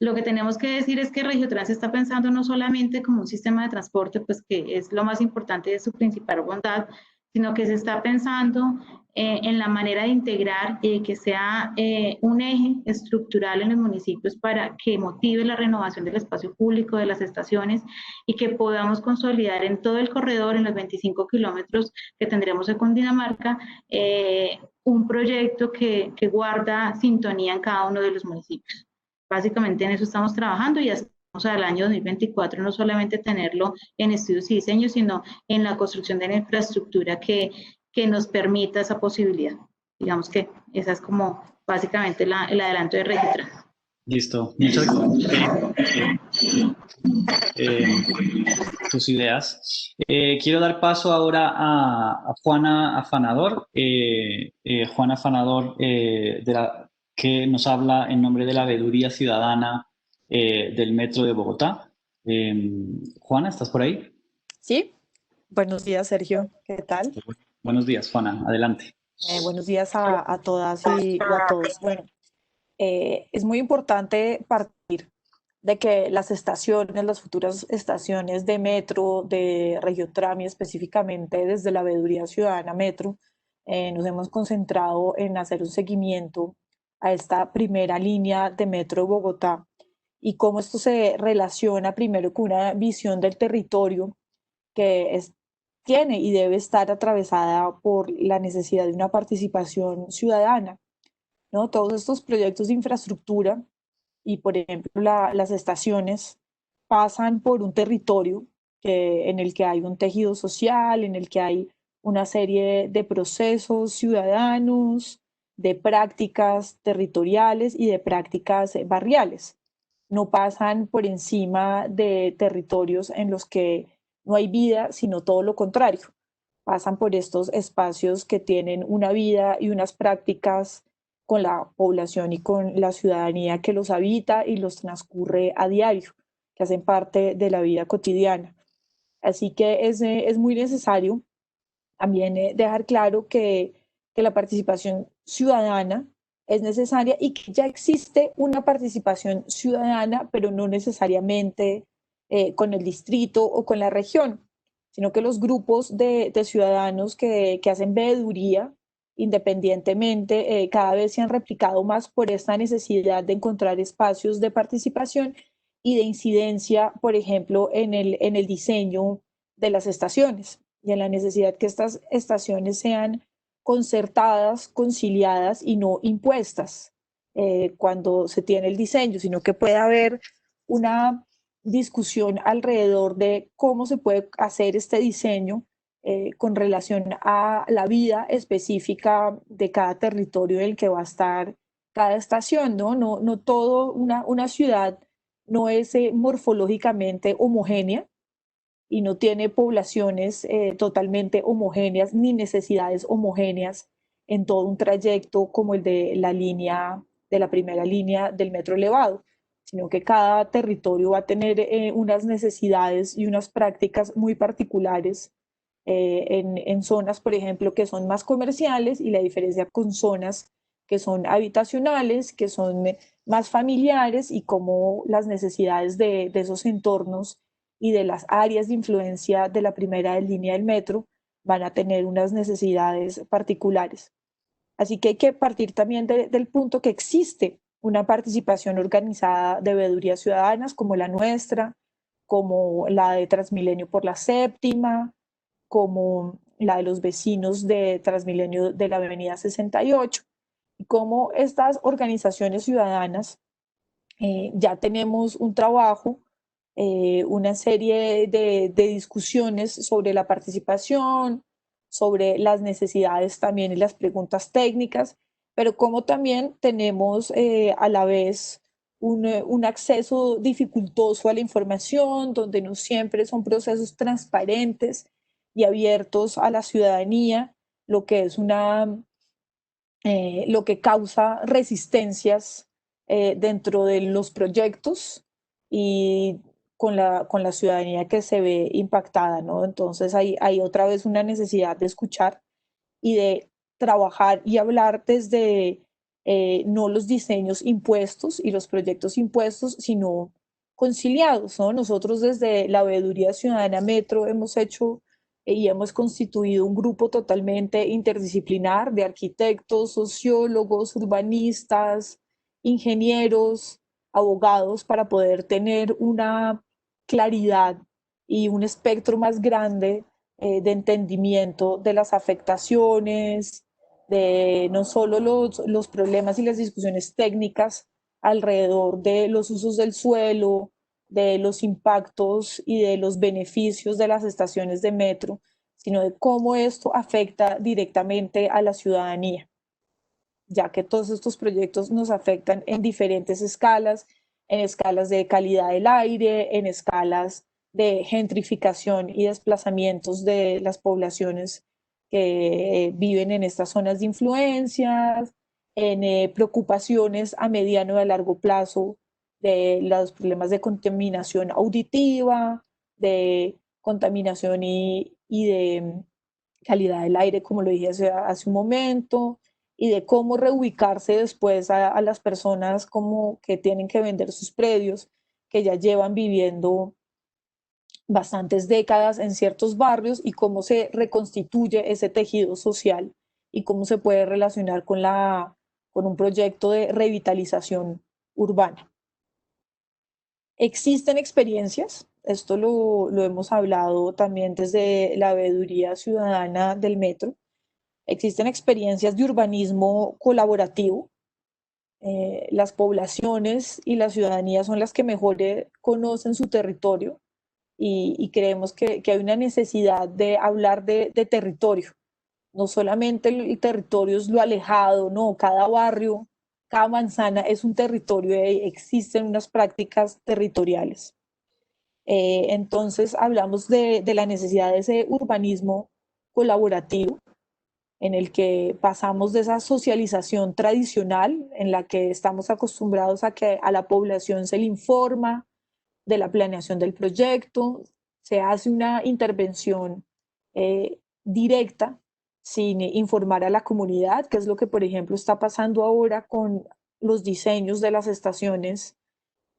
lo que tenemos que decir es que Regiotrans está pensando no solamente como un sistema de transporte, pues que es lo más importante, de su principal bondad, sino que se está pensando en la manera de integrar, que sea un eje estructural en los municipios para que motive la renovación del espacio público, de las estaciones, y que podamos consolidar en todo el corredor, en los 25 kilómetros que tendremos de Cundinamarca, un proyecto que guarda sintonía en cada uno de los municipios. Básicamente en eso estamos trabajando, y estamos al año 2024 no solamente tenerlo en estudios y diseños, sino en la construcción de la infraestructura que nos permita esa posibilidad. Digamos que esa es como básicamente el adelanto de Regiotrans. Listo, muchas gracias. Tus ideas. Quiero dar paso ahora a Juana Afanador. Juana Afanador, que nos habla en nombre de la Veeduría Ciudadana del Metro de Bogotá. Juana, ¿estás por ahí? Sí, buenos días, Sergio. ¿Qué tal? Buenos días, Juana. Adelante. Buenos días a todas y a todos. Bueno, es muy importante partir de que las estaciones, las futuras estaciones de Metro, de Regiotrami específicamente, desde la Veeduría Ciudadana Metro, nos hemos concentrado en hacer un seguimiento a esta primera línea de Metro de Bogotá, y cómo esto se relaciona primero con una visión del territorio que tiene y debe estar atravesada por la necesidad de una participación ciudadana, ¿no? Todos estos proyectos de infraestructura y, por ejemplo, las estaciones pasan por un territorio en el que hay un tejido social, en el que hay una serie de procesos ciudadanos, de prácticas territoriales y de prácticas barriales. No pasan por encima de territorios en los que no hay vida, sino todo lo contrario. Pasan por estos espacios que tienen una vida y unas prácticas con la población y con la ciudadanía que los habita y los transcurre a diario, que hacen parte de la vida cotidiana. Así que es muy necesario también dejar claro que la participación ciudadana es necesaria, y que ya existe una participación ciudadana, pero no necesariamente con el distrito o con la región, sino que los grupos de ciudadanos que hacen veeduría independientemente cada vez se han replicado más por esta necesidad de encontrar espacios de participación y de incidencia, por ejemplo, en el diseño de las estaciones, y en la necesidad que estas estaciones sean concertadas, conciliadas y no impuestas cuando se tiene el diseño, sino que pueda haber una discusión alrededor de cómo se puede hacer este diseño con relación a la vida específica de cada territorio en el que va a estar cada estación, ¿no? No todo, una ciudad no es morfológicamente homogénea y no tiene poblaciones totalmente homogéneas ni necesidades homogéneas en todo un trayecto como el de la primera línea del metro elevado, sino que cada territorio va a tener unas necesidades y unas prácticas muy particulares en zonas, por ejemplo, que son más comerciales, y la diferencia con zonas que son habitacionales, que son más familiares, y cómo las necesidades de esos entornos y de las áreas de influencia de la primera línea del metro van a tener unas necesidades particulares. Así que hay que partir también del punto que existe una participación organizada de veedurías ciudadanas como la nuestra, como la de Transmilenio por la Séptima, como la de los vecinos de Transmilenio de la Avenida 68, y cómo estas organizaciones ciudadanas ya tenemos un trabajo, una serie de discusiones sobre la participación, sobre las necesidades también y las preguntas técnicas, pero como también tenemos a la vez un acceso dificultoso a la información, donde no siempre son procesos transparentes y abiertos a la ciudadanía, lo que es lo que causa resistencias dentro de los proyectos y con la ciudadanía que se ve impactada, ¿no? Entonces hay otra vez una necesidad de escuchar y de trabajar y hablar desde no los diseños impuestos y los proyectos impuestos, sino conciliados, ¿no? Nosotros desde la Veeduría Ciudadana Metro hemos hecho y hemos constituido un grupo totalmente interdisciplinar de arquitectos, sociólogos, urbanistas, ingenieros, abogados, para poder tener una claridad y un espectro más grande de entendimiento de las afectaciones, de no solo los problemas y las discusiones técnicas alrededor de los usos del suelo, de los impactos y de los beneficios de las estaciones de metro, sino de cómo esto afecta directamente a la ciudadanía, ya que todos estos proyectos nos afectan en diferentes escalas, en escalas de calidad del aire, en escalas de gentrificación y desplazamientos de las poblaciones que viven en estas zonas de influencias, en preocupaciones a mediano y a largo plazo de los problemas de contaminación auditiva, de contaminación y de calidad del aire, como lo dije hace un momento, y de cómo reubicarse después a las personas como que tienen que vender sus predios, que ya llevan viviendo bastantes décadas en ciertos barrios, y cómo se reconstituye ese tejido social y cómo se puede relacionar con un proyecto de revitalización urbana. Existen experiencias, esto lo hemos hablado también desde la Veeduría Ciudadana del Metro, existen experiencias de urbanismo colaborativo. Las poblaciones y la ciudadanía son las que mejor conocen su territorio, y creemos que hay una necesidad de hablar de territorio. No solamente el territorio es lo alejado, no, cada barrio, cada manzana es un territorio, existen unas prácticas territoriales. Entonces hablamos de la necesidad de ese urbanismo colaborativo, en el que pasamos de esa socialización tradicional en la que estamos acostumbrados a que a la población se le informa de la planeación del proyecto, se hace una intervención directa sin informar a la comunidad, que es lo que, por ejemplo, está pasando ahora con los diseños de las estaciones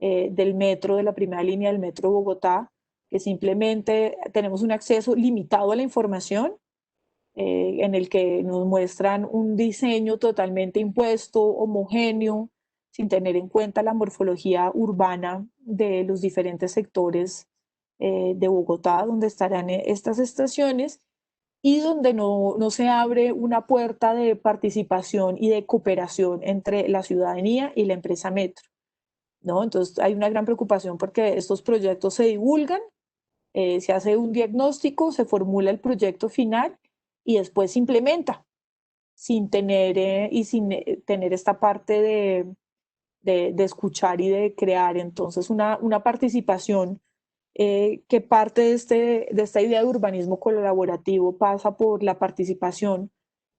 del metro, de la primera línea del metro de Bogotá, que simplemente tenemos un acceso limitado a la información, en el que nos muestran un diseño totalmente impuesto, homogéneo, sin tener en cuenta la morfología urbana de los diferentes sectores de Bogotá, donde estarán estas estaciones, y donde no se abre una puerta de participación y de cooperación entre la ciudadanía y la empresa Metro, ¿no? Entonces hay una gran preocupación porque estos proyectos se divulgan, se hace un diagnóstico, se formula el proyecto final y después se implementa sin tener tener esta parte de escuchar y de crear. Entonces una participación que parte de esta idea de urbanismo colaborativo pasa por la participación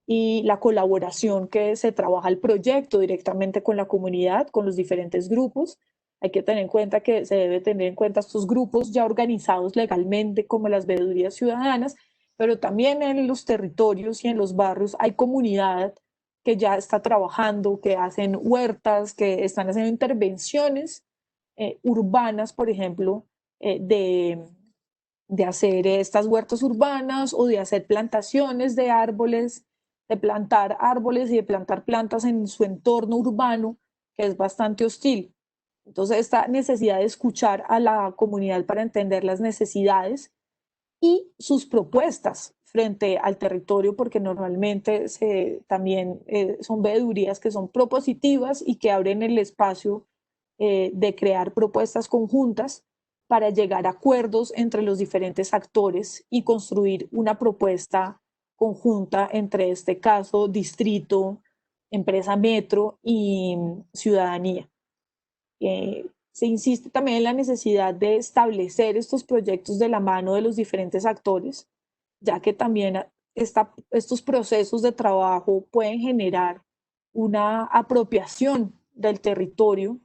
y la colaboración, que se trabaja el proyecto directamente con la comunidad, con los diferentes grupos. Hay que tener en cuenta que se debe tener en cuenta estos grupos ya organizados legalmente como las veedurías ciudadanas, pero también en los territorios y en los barrios hay comunidad que ya está trabajando, que hacen huertas, que están haciendo intervenciones urbanas, por ejemplo, de hacer estas huertas urbanas o de hacer plantaciones de árboles, de plantar árboles y de plantar plantas en su entorno urbano, que es bastante hostil. Entonces, esta necesidad de escuchar a la comunidad para entender las necesidades y sus propuestas frente al territorio, porque normalmente también son veedurías que son propositivas y que abren el espacio de crear propuestas conjuntas para llegar a acuerdos entre los diferentes actores y construir una propuesta conjunta entre, este caso, distrito, empresa metro y ciudadanía. Se insiste también en la necesidad de establecer estos proyectos de la mano de los diferentes actores, ya que también estos procesos de trabajo pueden generar una apropiación del territorio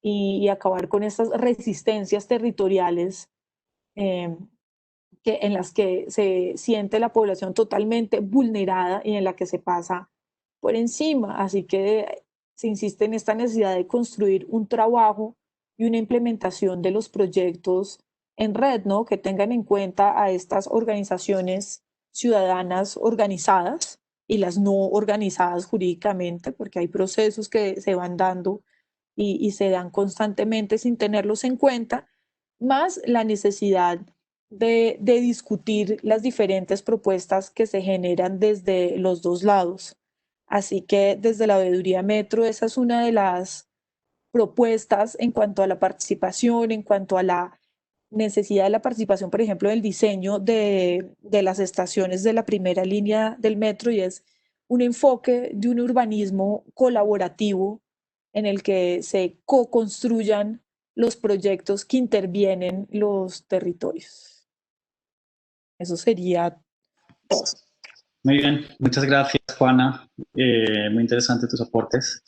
y acabar con estas resistencias territoriales en las que se siente la población totalmente vulnerada y en la que se pasa por encima. Así que se insiste en esta necesidad de construir un trabajo y una implementación de los proyectos en red, ¿no? Que tengan en cuenta a estas organizaciones ciudadanas organizadas y las no organizadas jurídicamente, porque hay procesos que se van dando y se dan constantemente sin tenerlos en cuenta, más la necesidad de discutir las diferentes propuestas que se generan desde los dos lados. Así que desde la Veeduría Metro, esa es una de las propuestas en cuanto a la participación, en cuanto a la necesidad de la participación, por ejemplo, del diseño de las estaciones de la primera línea del metro, y es un enfoque de un urbanismo colaborativo en el que se co-construyan los proyectos que intervienen los territorios. Eso sería todo. Muy bien, muchas gracias, Juana. Muy interesante tus aportes.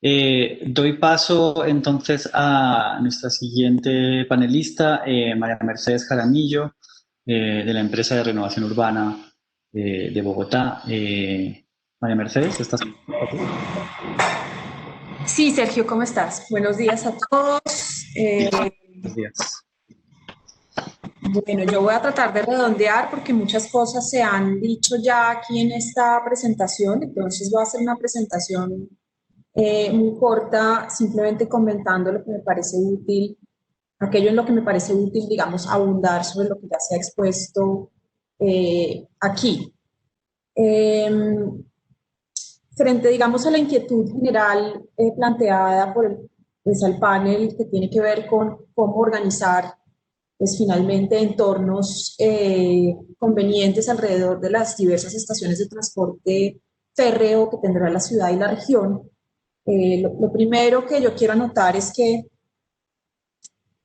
Doy paso entonces a nuestra siguiente panelista, María Mercedes Jaramillo, de la empresa de renovación urbana de Bogotá. María Mercedes, ¿estás? Sí, Sergio, ¿cómo estás? Buenos días a todos. Buenos días. Bueno, yo voy a tratar de redondear porque muchas cosas se han dicho ya aquí en esta presentación, entonces voy a hacer una presentación muy corta, simplemente comentando lo que me parece útil, aquello en lo que me parece útil, digamos, abundar sobre lo que ya se ha expuesto aquí. Frente, digamos, a la inquietud general planteada por el panel que tiene que ver con cómo organizar pues finalmente entornos convenientes alrededor de las diversas estaciones de transporte férreo que tendrá la ciudad y la región. Lo primero que yo quiero anotar es que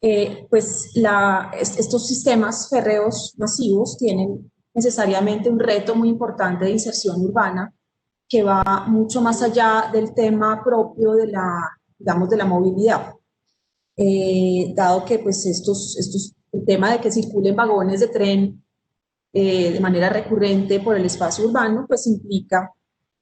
estos sistemas férreos masivos tienen necesariamente un reto muy importante de inserción urbana que va mucho más allá del tema propio de digamos, de la movilidad. Dado que pues el tema de que circulen vagones de tren de manera recurrente por el espacio urbano, pues implica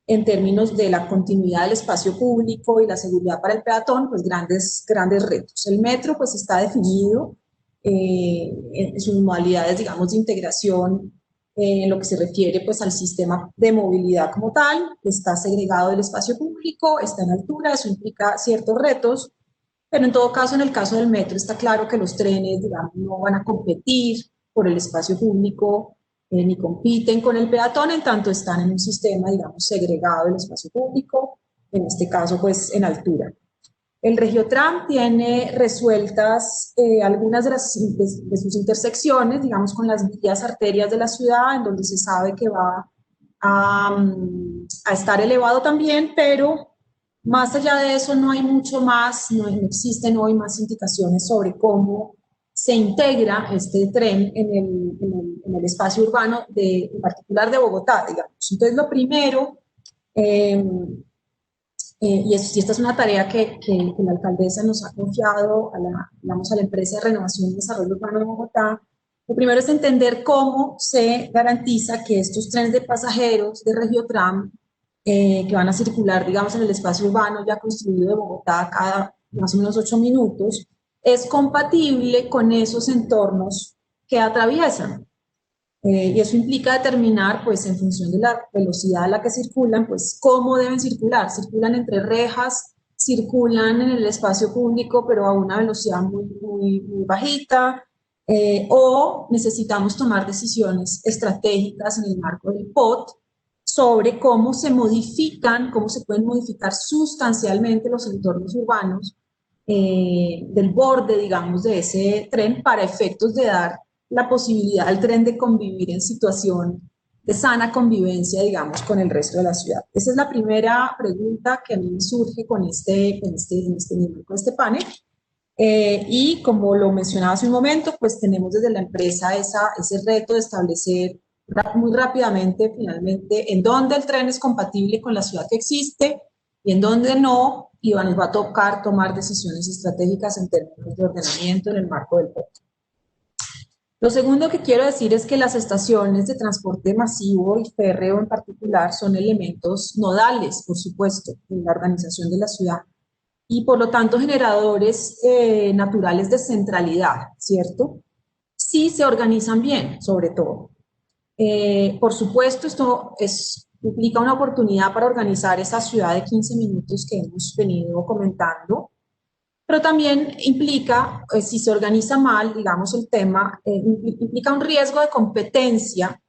en términos de la continuidad del espacio público y la seguridad para el peatón, pues grandes retos. El metro pues está definido en sus modalidades, digamos, de integración en lo que se refiere pues al sistema de movilidad como tal, está segregado del espacio público, está en altura, eso implica ciertos retos, pero en todo caso, en el caso del metro, está claro que los trenes, digamos, no van a competir por el espacio público, ni compiten con el peatón, en tanto están en un sistema, digamos, segregado del espacio público, en este caso, pues, en altura. El Regiotram tiene resueltas algunas de sus intersecciones, digamos, con las vías arterias de la ciudad, en donde se sabe que va a estar elevado también, pero más allá de eso no hay mucho más, no existen hoy más indicaciones sobre cómo se integra este tren en el espacio urbano, en particular de Bogotá, digamos. Entonces, lo primero, y esta es una tarea que la alcaldesa nos ha confiado a la empresa de renovación y desarrollo urbano de Bogotá, lo primero es entender cómo se garantiza que estos trenes de pasajeros de Regiotram que van a circular, digamos, en el espacio urbano ya construido de Bogotá cada más o menos 8 minutos, es compatible con esos entornos que atraviesan. Y eso implica determinar, pues, en función de la velocidad a la que circulan, pues, cómo deben circular. Circulan entre rejas, circulan en el espacio público, pero a una velocidad muy bajita, o necesitamos tomar decisiones estratégicas en el marco del POT sobre cómo se modifican, cómo se pueden modificar sustancialmente los entornos urbanos del borde, digamos, de ese tren para efectos de dar la posibilidad al tren de convivir en situación de sana convivencia, digamos, con el resto de la ciudad. Esa es la primera pregunta que a mí me surge con este panel. Y como lo mencionaba hace un momento, pues tenemos desde la empresa ese reto de establecer muy rápidamente, finalmente, en dónde el tren es compatible con la ciudad que existe y en dónde no, y nos va a tocar tomar decisiones estratégicas en términos de ordenamiento en el marco del POT. Lo segundo que quiero decir es que las estaciones de transporte masivo y férreo en particular son elementos nodales, por supuesto, en la organización de la ciudad y por lo tanto generadores naturales de centralidad, ¿cierto? Si se organizan bien, sobre todo. Por supuesto, esto implica una oportunidad para organizar esa ciudad de 15 minutos que hemos venido comentando, pero también implica, si se organiza mal, digamos el tema, implica un riesgo de competencia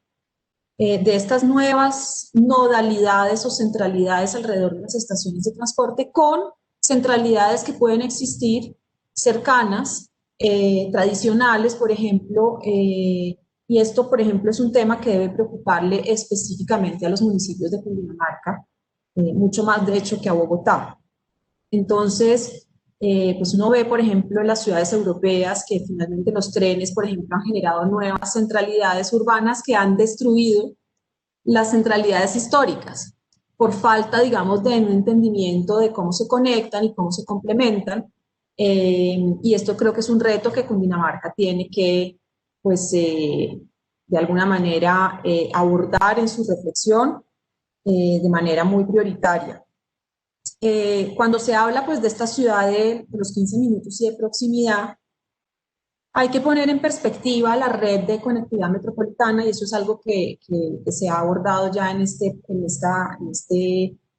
de estas nuevas modalidades o centralidades alrededor de las estaciones de transporte con centralidades que pueden existir cercanas, tradicionales, por ejemplo, y esto, por ejemplo, es un tema que debe preocuparle específicamente a los municipios de Cundinamarca, mucho más de hecho que a Bogotá. Entonces, pues uno ve, por ejemplo, en las ciudades europeas que finalmente los trenes, por ejemplo, han generado nuevas centralidades urbanas que han destruido las centralidades históricas por falta, digamos, de un entendimiento de cómo se conectan y cómo se complementan. Y esto creo que es un reto que Cundinamarca tiene que, pues, de alguna manera abordar en su reflexión de manera muy prioritaria. Cuando se habla pues de esta ciudad de los 15 minutos y de proximidad, hay que poner en perspectiva la red de conectividad metropolitana y eso es algo que se ha abordado ya en este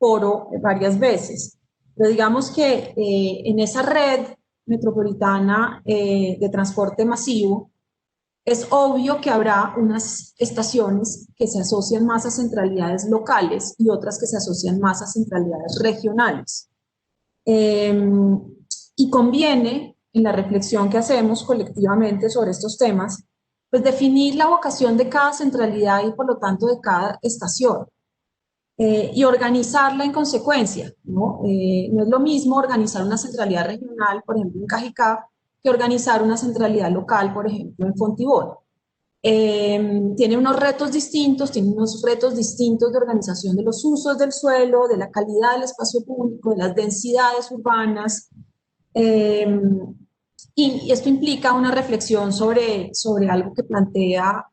foro varias veces. Pero digamos que en esa red metropolitana de transporte masivo, es obvio que habrá unas estaciones que se asocian más a centralidades locales y otras que se asocian más a centralidades regionales. Y conviene, en la reflexión que hacemos colectivamente sobre estos temas, pues definir la vocación de cada centralidad y por lo tanto de cada estación y organizarla en consecuencia, ¿no? No es lo mismo organizar una centralidad regional, por ejemplo en Cajicá, que organizar una centralidad local, por ejemplo, en Fontibón. Tiene unos retos distintos de organización de los usos del suelo, de la calidad del espacio público, de las densidades urbanas, y esto implica una reflexión sobre algo que planteaba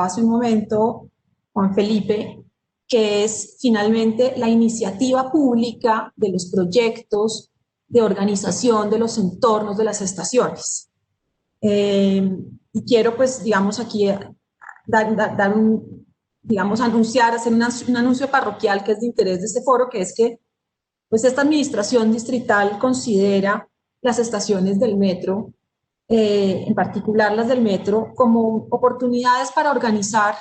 hace un momento Juan Felipe, que es finalmente la iniciativa pública de los proyectos de organización de los entornos de las estaciones. Y quiero, pues, digamos, aquí hacer un anuncio parroquial que es de interés de este foro, que es que, pues, esta administración distrital considera las estaciones del metro, en particular las del metro, como oportunidades para organizar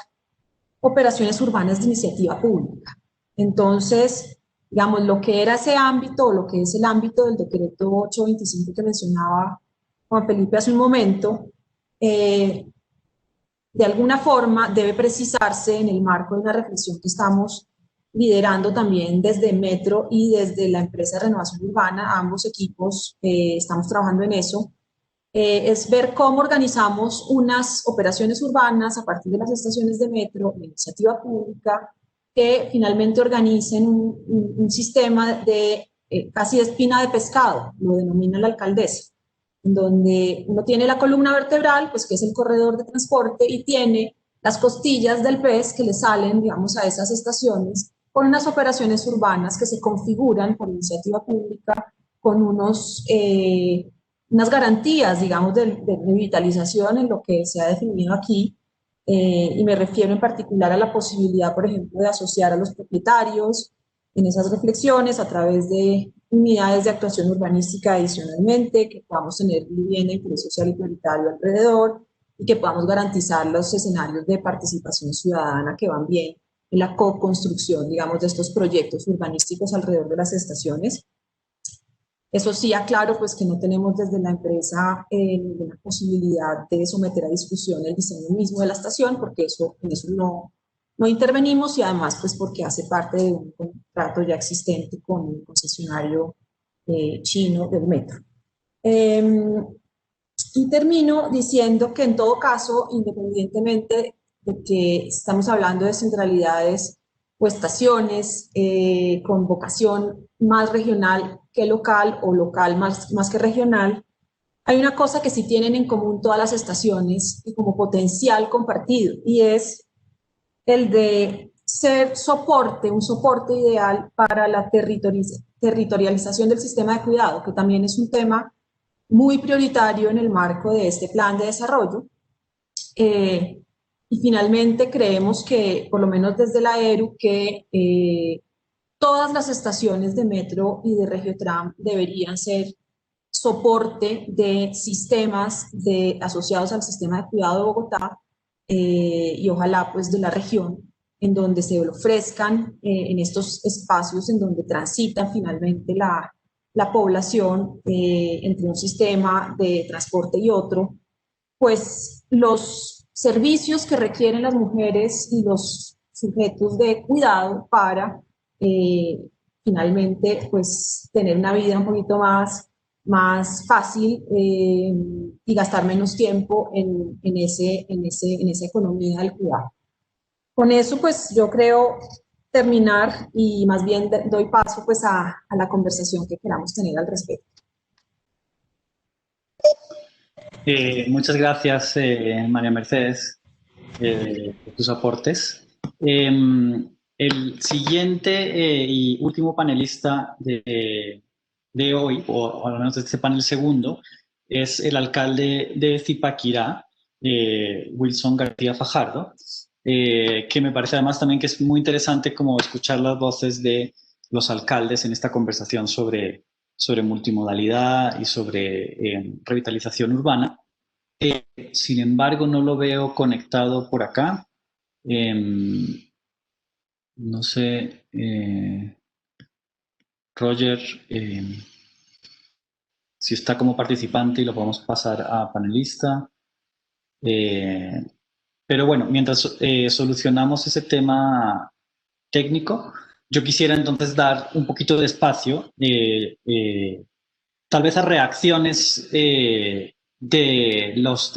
operaciones urbanas de iniciativa pública. Entonces, digamos, lo que era ese ámbito, o lo que es el ámbito del decreto 825 que mencionaba Juan Felipe hace un momento, de alguna forma debe precisarse en el marco de una reflexión que estamos liderando también desde Metro y desde la empresa de renovación urbana, ambos equipos estamos trabajando en eso, es ver cómo organizamos unas operaciones urbanas a partir de las estaciones de metro, de iniciativa pública, que finalmente organicen un sistema de casi de espina de pescado, lo denomina la alcaldesa, en donde uno tiene la columna vertebral, pues que es el corredor de transporte, y tiene las costillas del pez que le salen, digamos, a esas estaciones, con unas operaciones urbanas que se configuran por iniciativa pública con unas garantías, digamos, de revitalización en lo que se ha definido aquí, y me refiero en particular a la posibilidad, por ejemplo, de asociar a los propietarios en esas reflexiones a través de unidades de actuación urbanística adicionalmente, que podamos tener vivienda, interés social y prioritario alrededor, y que podamos garantizar los escenarios de participación ciudadana que van bien en la co-construcción, digamos, de estos proyectos urbanísticos alrededor de las estaciones. Eso sí, aclaro pues que no tenemos desde la empresa ninguna posibilidad de someter a discusión el diseño mismo de la estación, porque en eso no intervenimos, y además pues porque hace parte de un contrato ya existente con un concesionario chino del metro. Y termino diciendo que en todo caso, independientemente de que estamos hablando de centralidades o estaciones con vocación más regional que local, o local más que regional, hay una cosa que sí tienen en común todas las estaciones y como potencial compartido, y es el de ser un soporte ideal para la territorialización del sistema de cuidado, que también es un tema muy prioritario en el marco de este plan de desarrollo. Y finalmente creemos que, por lo menos desde la ERU, que todas las estaciones de metro y de Regiotram deberían ser soporte de sistemas asociados al sistema de cuidado de Bogotá, y ojalá pues de la región, en donde se ofrezcan en estos espacios en donde transitan finalmente la población entre un sistema de transporte y otro, pues los servicios que requieren las mujeres y los sujetos de cuidado para finalmente pues tener una vida un poquito más fácil, y gastar menos tiempo en esa economía del cuidado. Con eso pues yo creo terminar, y más bien doy paso pues a la conversación que queramos tener al respecto. Muchas gracias, María Mercedes, por tus aportes. El siguiente y último panelista de hoy, o al menos de este panel segundo, es el alcalde de Zipaquirá, Wilson García Fajardo, que me parece además también que es muy interesante como escuchar las voces de los alcaldes en esta conversación sobre multimodalidad y sobre revitalización urbana. Sin embargo, no lo veo conectado por acá. No sé, Roger, si está como participante y lo podemos pasar a panelista. Pero bueno, mientras solucionamos ese tema técnico, yo quisiera entonces dar un poquito de espacio, tal vez a reacciones entre los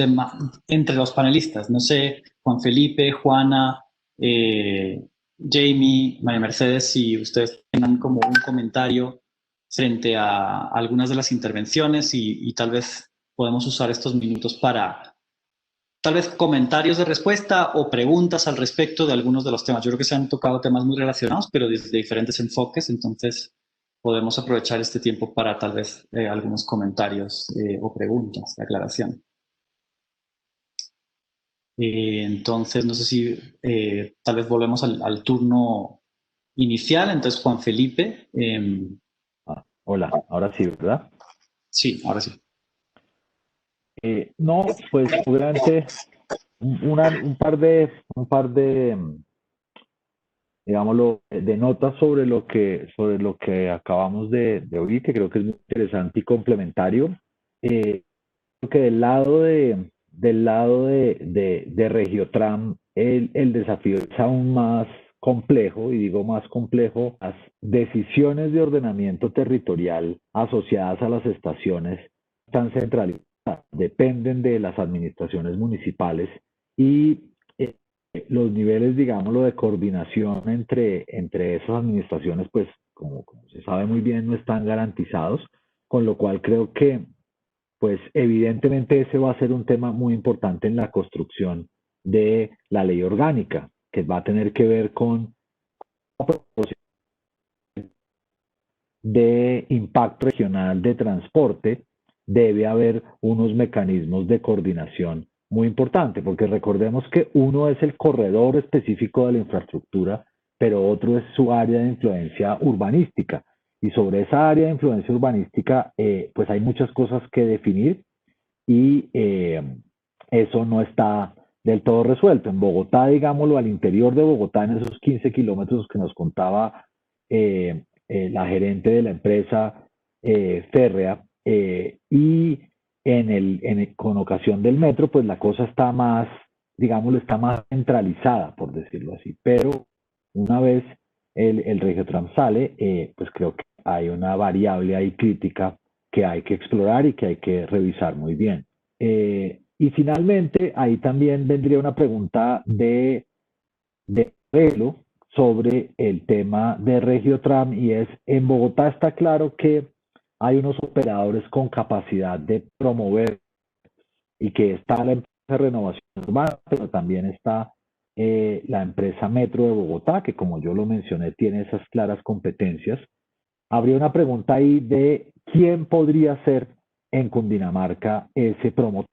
panelistas. No sé, Juan Felipe, Juana, Jamie, María Mercedes, si ustedes tengan como un comentario frente a algunas de las intervenciones, y tal vez podemos usar estos minutos para tal vez comentarios de respuesta o preguntas al respecto de algunos de los temas. Yo creo que se han tocado temas muy relacionados, pero desde diferentes enfoques, entonces podemos aprovechar este tiempo para tal vez algunos comentarios o preguntas de aclaración. Entonces, no sé si tal vez volvemos al turno inicial. Entonces, Juan Felipe. Hola, ahora sí, ¿verdad? Sí, ahora sí. No, pues seguramente un par de digámoslo, de notas sobre lo que acabamos de oír, que creo que es muy interesante y complementario. Creo que del lado de Regiotram, el desafío es aún más complejo, y digo más complejo. Las decisiones de ordenamiento territorial asociadas a las estaciones están centralizadas, dependen de las administraciones municipales, y los niveles, digámoslo, de coordinación entre esas administraciones, pues como se sabe muy bien, no están garantizados, con lo cual creo que pues evidentemente ese va a ser un tema muy importante en la construcción de la ley orgánica, que va a tener que ver con propósito de impacto regional de transporte, debe haber unos mecanismos de coordinación muy importantes, porque recordemos que uno es el corredor específico de la infraestructura, pero otro es su área de influencia urbanística. Y sobre esa área de influencia urbanística, pues hay muchas cosas que definir y eso no está del todo resuelto. En Bogotá, digámoslo, al interior de Bogotá, en esos 15 kilómetros que nos contaba la gerente de la empresa férrea, y con ocasión del metro, pues la cosa está más, digámoslo, está más centralizada, por decirlo así. Pero una vez el Regiotram sale, pues creo que hay una variable ahí crítica que hay que explorar y que hay que revisar muy bien. Y finalmente, ahí también vendría una pregunta de modelo sobre el tema de Regiotram, y es, en Bogotá está claro que hay unos operadores con capacidad de promover, y que está la empresa de renovación urbana, pero también está la empresa Metro de Bogotá, que como yo lo mencioné, tiene esas claras competencias. Habría una pregunta ahí de quién podría ser en Cundinamarca ese promotor,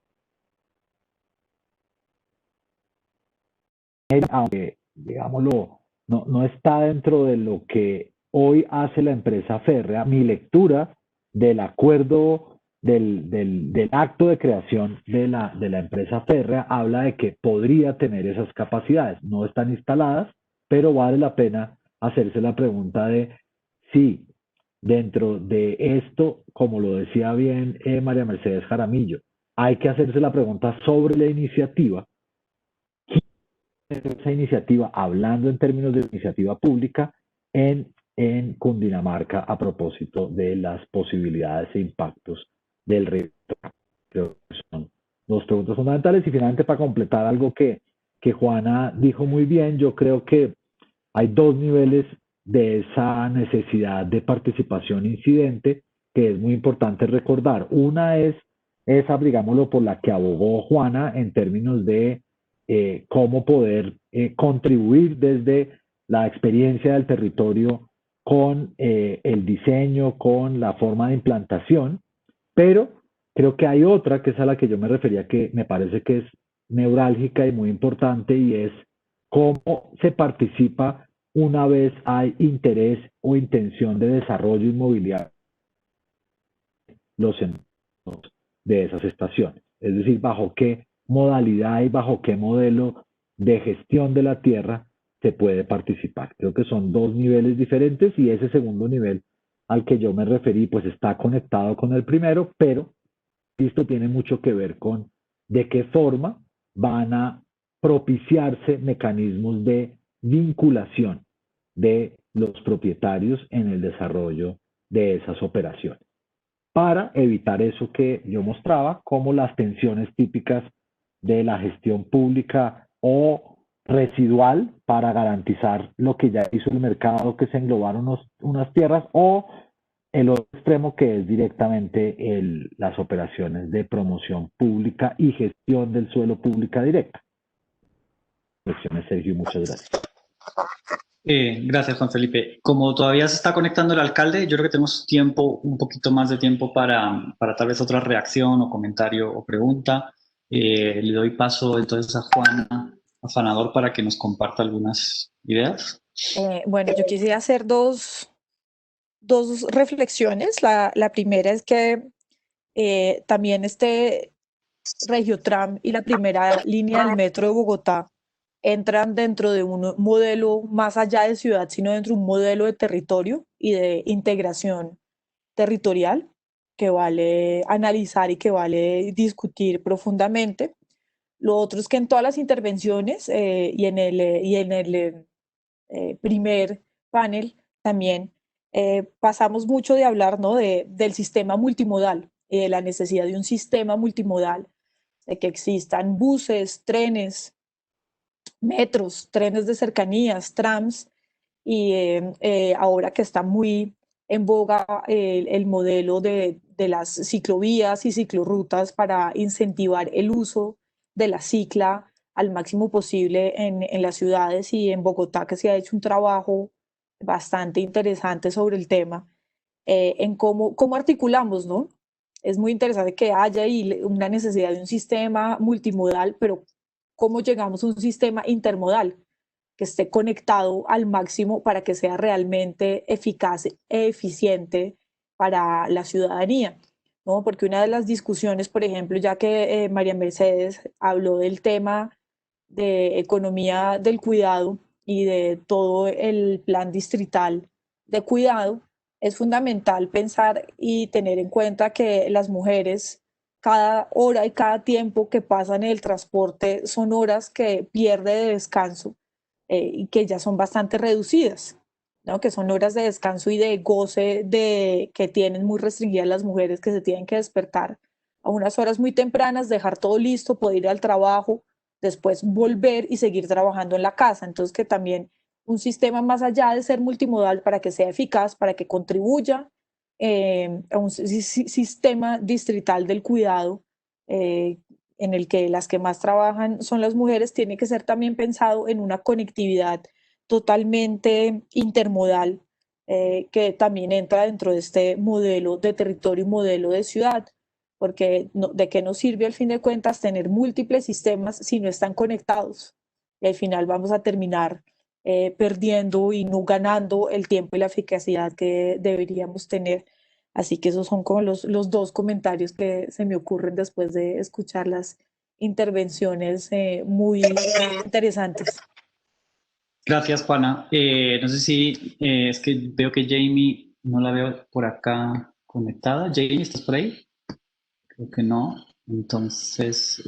aunque, digámoslo, no está dentro de lo que hoy hace la empresa férrea. Mi lectura del acuerdo, del acto de creación de la empresa férrea, habla de que podría tener esas capacidades. No están instaladas, pero vale la pena hacerse la pregunta de si dentro de esto, como lo decía bien María Mercedes Jaramillo, hay que hacerse la pregunta sobre la iniciativa. Esa iniciativa, hablando en términos de iniciativa pública, en Cundinamarca, a propósito de las posibilidades e impactos del reto? Creo que son dos preguntas fundamentales. Y finalmente, para completar algo que Juana dijo muy bien, yo creo que hay dos niveles de esa necesidad de participación incidente que es muy importante recordar. Una es esa, digámoslo, por la que abogó Juana en términos de cómo poder contribuir desde la experiencia del territorio con el diseño, con la forma de implantación, pero creo que hay otra, que es a la que yo me refería, que me parece que es neurálgica y muy importante, y es cómo se participa una vez hay interés o intención de desarrollo inmobiliario los entornos de esas estaciones. Es decir, bajo qué modalidad y bajo qué modelo de gestión de la tierra se puede participar. Creo que son dos niveles diferentes, y ese segundo nivel al que yo me referí pues está conectado con el primero, pero esto tiene mucho que ver con de qué forma van a propiciarse mecanismos de vinculación de los propietarios en el desarrollo de esas operaciones, para evitar eso que yo mostraba, como las tensiones típicas de la gestión pública o residual para garantizar lo que ya hizo el mercado, que se englobaron unas tierras, o el otro extremo, que es directamente las operaciones de promoción pública y gestión del suelo pública directa. Sergio, muchas gracias. Gracias, Juan Felipe. Como todavía se está conectando el alcalde, yo creo que tenemos tiempo, un poquito más de tiempo para tal vez otra reacción o comentario o pregunta. Le doy paso entonces a Juana Afanador para que nos comparta algunas ideas. Bueno, yo quisiera hacer dos reflexiones. La primera es que también este Regiotram y la primera línea del metro de Bogotá entran dentro de un modelo más allá de ciudad, sino dentro de un modelo de territorio y de integración territorial que vale analizar y que vale discutir profundamente. Lo otro es que en todas las intervenciones y en el primer panel también pasamos mucho de hablar, ¿no?, del sistema multimodal y de la necesidad de un sistema multimodal, de que existan buses, trenes, metros, trenes de cercanías, trams, y ahora que está muy en boga el modelo de las ciclovías y ciclorrutas para incentivar el uso de la cicla al máximo posible en las ciudades, y en Bogotá que se ha hecho un trabajo bastante interesante sobre el tema, en cómo articulamos, ¿no? Es muy interesante que haya ahí una necesidad de un sistema multimodal, pero cómo llegamos a un sistema intermodal que esté conectado al máximo para que sea realmente eficaz e eficiente para la ciudadanía, ¿no? Porque una de las discusiones, por ejemplo, ya que María Mercedes habló del tema de economía del cuidado y de todo el plan distrital de cuidado, es fundamental pensar y tener en cuenta que las mujeres, cada hora y cada tiempo que pasan en el transporte son horas que pierde de descanso, y que ya son bastante reducidas, ¿no? Que son horas de descanso y de goce que tienen muy restringidas las mujeres, que se tienen que despertar a unas horas muy tempranas, dejar todo listo, poder ir al trabajo, después volver y seguir trabajando en la casa. Entonces, que también un sistema más allá de ser multimodal para que sea eficaz, para que contribuya a un sistema distrital del cuidado, eh, en el que las que más trabajan son las mujeres, tiene que ser también pensado en una conectividad totalmente intermodal, que también entra dentro de este modelo de territorio y modelo de ciudad, porque ¿de qué nos sirve al fin de cuentas tener múltiples sistemas si no están conectados? Y al final vamos a terminar perdiendo y no ganando el tiempo y la eficacia que deberíamos tener. Así que esos son como los dos comentarios que se me ocurren después de escuchar las intervenciones muy interesantes. Gracias, Juana. No sé si es que veo que Jamie no la veo por acá conectada. Jamie, ¿estás por ahí? Creo que no. Entonces,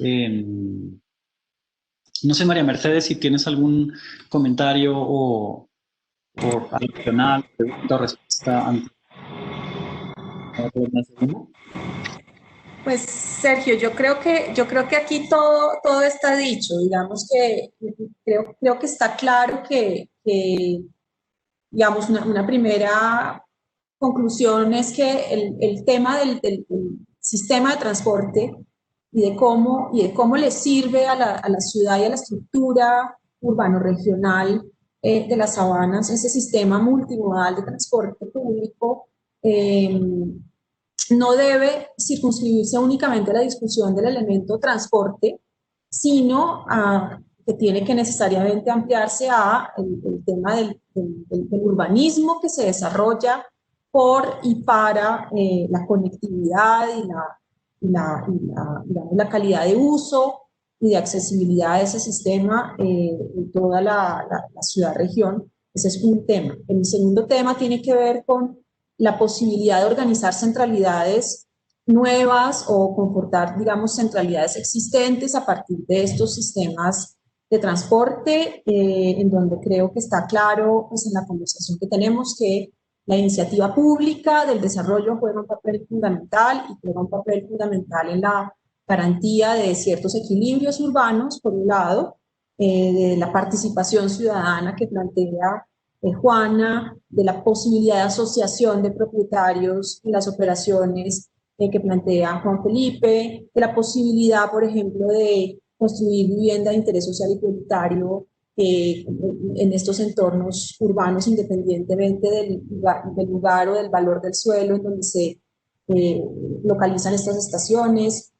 no sé, María Mercedes, si tienes algún comentario o adicional, pregunta o respuesta antes. Pues Sergio, yo creo que aquí todo está dicho. Digamos que creo que está claro que digamos, una primera conclusión es que el tema del sistema de transporte y de cómo le sirve a la ciudad y a la estructura urbano-regional de las sabanas, ese sistema multimodal de transporte público, no debe circunscribirse únicamente a la discusión del elemento transporte, sino que tiene que necesariamente ampliarse a el tema del urbanismo que se desarrolla por y para la conectividad y la calidad de uso y de accesibilidad de ese sistema en toda la ciudad-región. Ese es un tema. El segundo tema tiene que ver con la posibilidad de organizar centralidades nuevas o confortar, digamos, centralidades existentes a partir de estos sistemas de transporte, en donde creo que está claro, pues en la conversación que tenemos, que la iniciativa pública del desarrollo juega un papel fundamental y juega un papel fundamental en la garantía de ciertos equilibrios urbanos, por un lado, de la participación ciudadana que plantea Juana, de la posibilidad de asociación de propietarios y las operaciones que plantea Juan Felipe, de la posibilidad, por ejemplo, de construir vivienda de interés social y prioritario en estos entornos urbanos, independientemente del lugar o del valor del suelo en donde se localizan estas estaciones.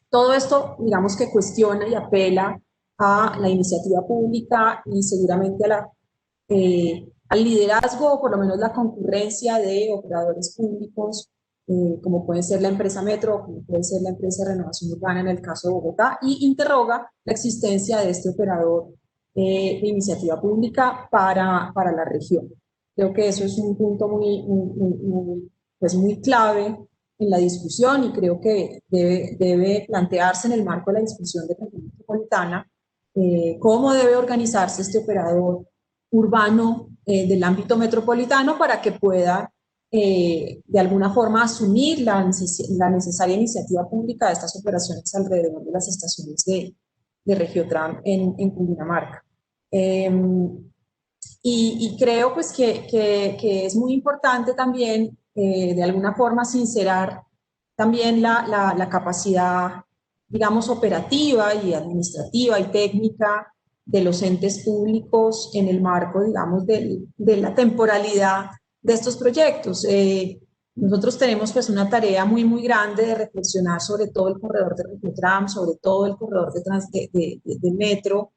Todo esto, digamos que cuestiona y apela a la iniciativa pública y seguramente al liderazgo o por lo menos la concurrencia de operadores públicos, como puede ser la empresa Metro, como puede ser la empresa de Renovación Urbana en el caso de Bogotá, y interroga la existencia de este operador de iniciativa pública para la región. Creo que eso es un punto pues muy clave en la discusión y creo que debe plantearse en el marco de la discusión de región metropolitana cómo debe organizarse este operador urbano del ámbito metropolitano para que pueda de alguna forma asumir la necesaria iniciativa pública de estas operaciones alrededor de las estaciones de Regiotram en Cundinamarca. Y creo pues que es muy importante también de alguna forma sincerar también la capacidad, digamos, operativa y administrativa y técnica de los entes públicos en el marco, digamos, de la temporalidad de estos proyectos. Nosotros tenemos pues una tarea muy, muy grande de reflexionar sobre todo el corredor de Regiotram, sobre todo el corredor de metro,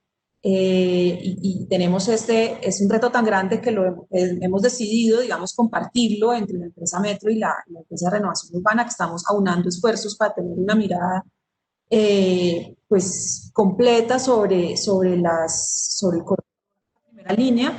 y tenemos es un reto tan grande que hemos decidido, digamos, compartirlo entre la empresa Metro y la empresa de renovación urbana, que estamos aunando esfuerzos para tener una mirada pues completa sobre el corredor de primera línea.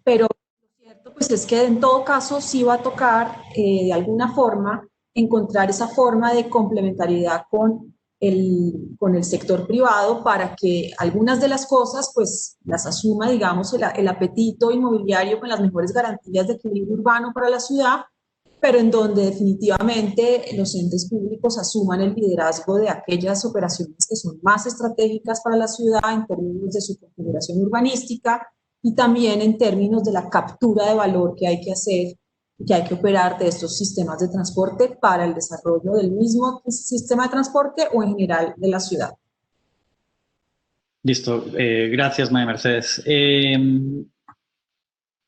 Pero lo cierto pues es que en todo caso sí va a tocar de alguna forma encontrar esa forma de complementariedad con el sector privado para que algunas de las cosas pues las asuma, digamos, el apetito inmobiliario con las mejores garantías de equilibrio urbano para la ciudad, pero en donde definitivamente los entes públicos asuman el liderazgo de aquellas operaciones que son más estratégicas para la ciudad en términos de su configuración urbanística y también en términos de la captura de valor que hay que hacer, que hay que operar de estos sistemas de transporte para el desarrollo del mismo sistema de transporte o en general de la ciudad. Listo, gracias María Mercedes.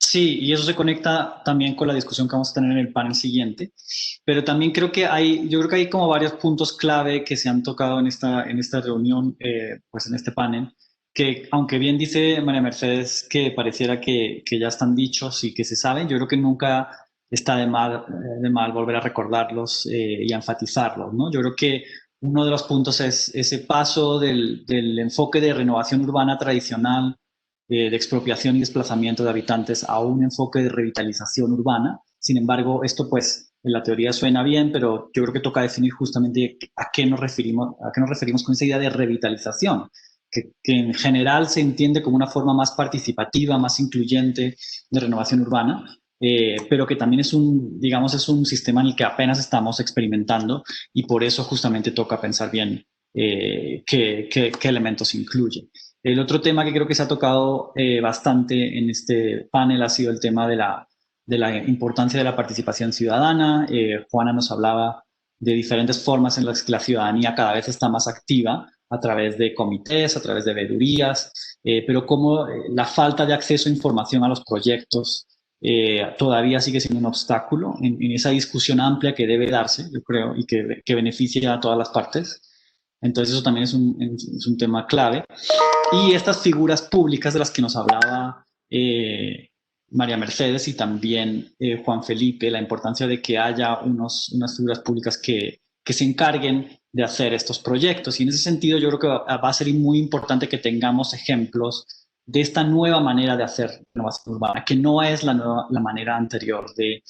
Sí, y eso se conecta también con la discusión que vamos a tener en el panel siguiente, pero también creo que yo creo que hay como varios puntos clave que se han tocado en esta reunión, pues en este panel, que aunque bien dice María Mercedes que pareciera que ya están dichos y que se saben, yo creo que nunca está de mal volver a recordarlos y a enfatizarlos, ¿no? Yo creo que uno de los puntos es ese paso del enfoque de renovación urbana tradicional, de expropiación y desplazamiento de habitantes a un enfoque de revitalización urbana. Sin embargo, esto pues en la teoría suena bien, pero yo creo que toca definir justamente a qué nos referimos con esa idea de revitalización, que en general se entiende como una forma más participativa, más incluyente de renovación urbana, pero que también es un sistema en el que apenas estamos experimentando y por eso justamente toca pensar bien qué elementos incluye. El otro tema que creo que se ha tocado bastante en este panel ha sido el tema de la importancia de la participación ciudadana. Juana nos hablaba de diferentes formas en las que la ciudadanía cada vez está más activa a través de comités, a través de veedurías, pero como la falta de acceso a información a los proyectos todavía sigue siendo un obstáculo en esa discusión amplia que debe darse, yo creo, y que beneficia a todas las partes. Entonces eso también es un tema clave. Y estas figuras públicas de las que nos hablaba María Mercedes y también Juan Felipe, la importancia de que haya unas figuras públicas que se encarguen de hacer estos proyectos. Y en ese sentido yo creo que va a ser muy importante que tengamos ejemplos de esta nueva manera de hacer renovación urbana, que no es la manera anterior de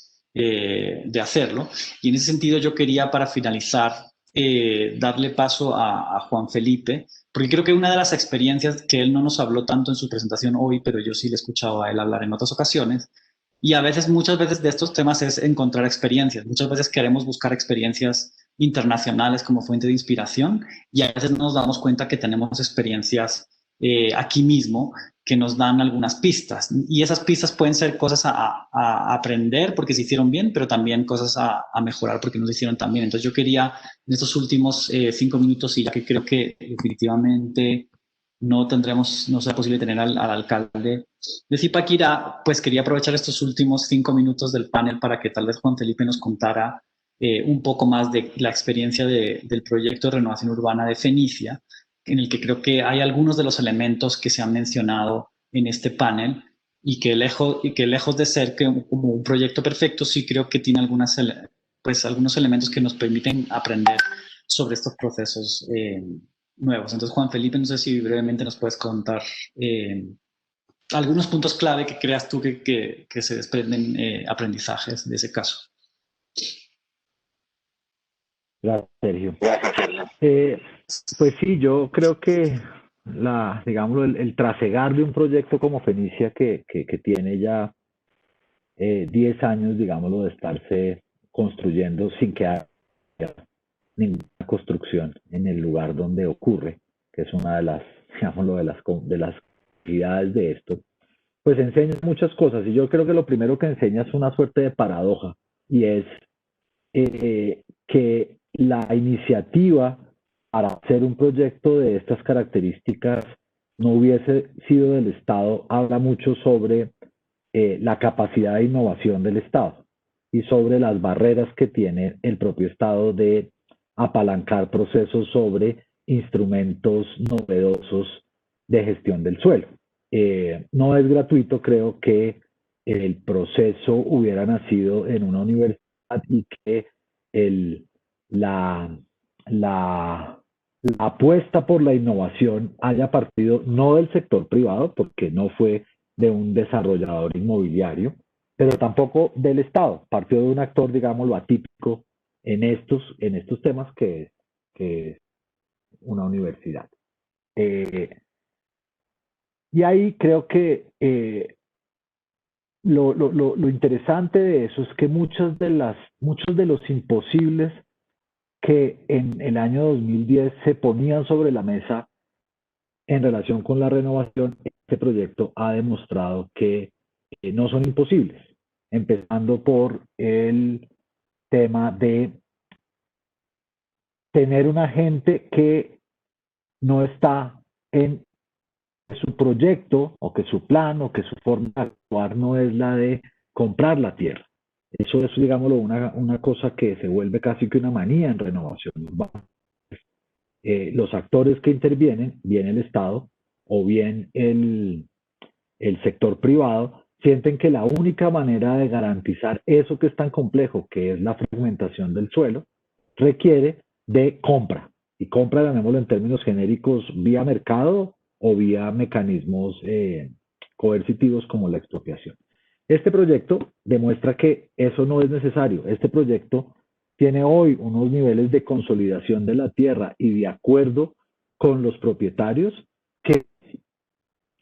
hacerlo. Y en ese sentido yo quería, para finalizar, darle paso a Juan Felipe, porque creo que una de las experiencias que él no nos habló tanto en su presentación hoy, pero yo sí le he escuchado a él hablar en otras ocasiones, y muchas veces de estos temas es encontrar experiencias. Muchas veces queremos buscar experiencias internacionales como fuente de inspiración y a veces nos damos cuenta que tenemos experiencias aquí mismo que nos dan algunas pistas. Y esas pistas pueden ser cosas a aprender porque se hicieron bien, pero también cosas a mejorar porque no se hicieron tan bien. Entonces yo quería, en estos últimos 5 minutos, y ya que creo que definitivamente no será posible tener al alcalde de Zipaquirá, pues quería aprovechar estos últimos 5 minutos del panel para que tal vez Juan Felipe nos contara un poco más de la experiencia del proyecto de renovación urbana de Fenicia, en el que creo que hay algunos de los elementos que se han mencionado en este panel y que lejos de ser como un proyecto perfecto, sí creo que tiene algunos elementos que nos permiten aprender sobre estos procesos nuevos. Entonces, Juan Felipe, no sé si brevemente nos puedes contar algunos puntos clave que creas tú que se desprenden aprendizajes de ese caso. Gracias, Sergio. Pues sí, yo creo que digámoslo, el trasegar de un proyecto como Fenicia que tiene ya 10 años, digámoslo, de estarse construyendo sin que haya ninguna construcción en el lugar donde ocurre, que es una de las, digámoslo, de las actividades de esto, pues enseña muchas cosas. Y yo creo que lo primero que enseña es una suerte de paradoja, y es que la iniciativa, digamos, para hacer un proyecto de estas características no hubiese sido del Estado, habla mucho sobre la capacidad de innovación del Estado y sobre las barreras que tiene el propio Estado de apalancar procesos sobre instrumentos novedosos de gestión del suelo. No es gratuito, creo que el proceso hubiera nacido en una universidad y que el, la, la apuesta por la innovación haya partido no del sector privado, porque no fue de un desarrollador inmobiliario, pero tampoco del Estado, partió de un actor, digámoslo, atípico en estos temas que es una universidad. Y ahí creo que lo interesante de eso es que muchos de los imposibles que en el año 2010 se ponían sobre la mesa en relación con la renovación, este proyecto ha demostrado que no son imposibles, empezando por el tema de tener una gente que no está en su proyecto o que su plan o que su forma de actuar no es la de comprar la tierra. Eso es, digámoslo, una cosa que se vuelve casi que una manía en renovación urbana. Los actores que intervienen, bien el Estado o bien el sector privado, sienten que la única manera de garantizar eso que es tan complejo, que es la fragmentación del suelo, requiere de compra. Y compra, llamémoslo en términos genéricos, vía mercado o vía mecanismos coercitivos como la expropiación. Este proyecto demuestra que eso no es necesario. Este proyecto tiene hoy unos niveles de consolidación de la tierra y de acuerdo con los propietarios que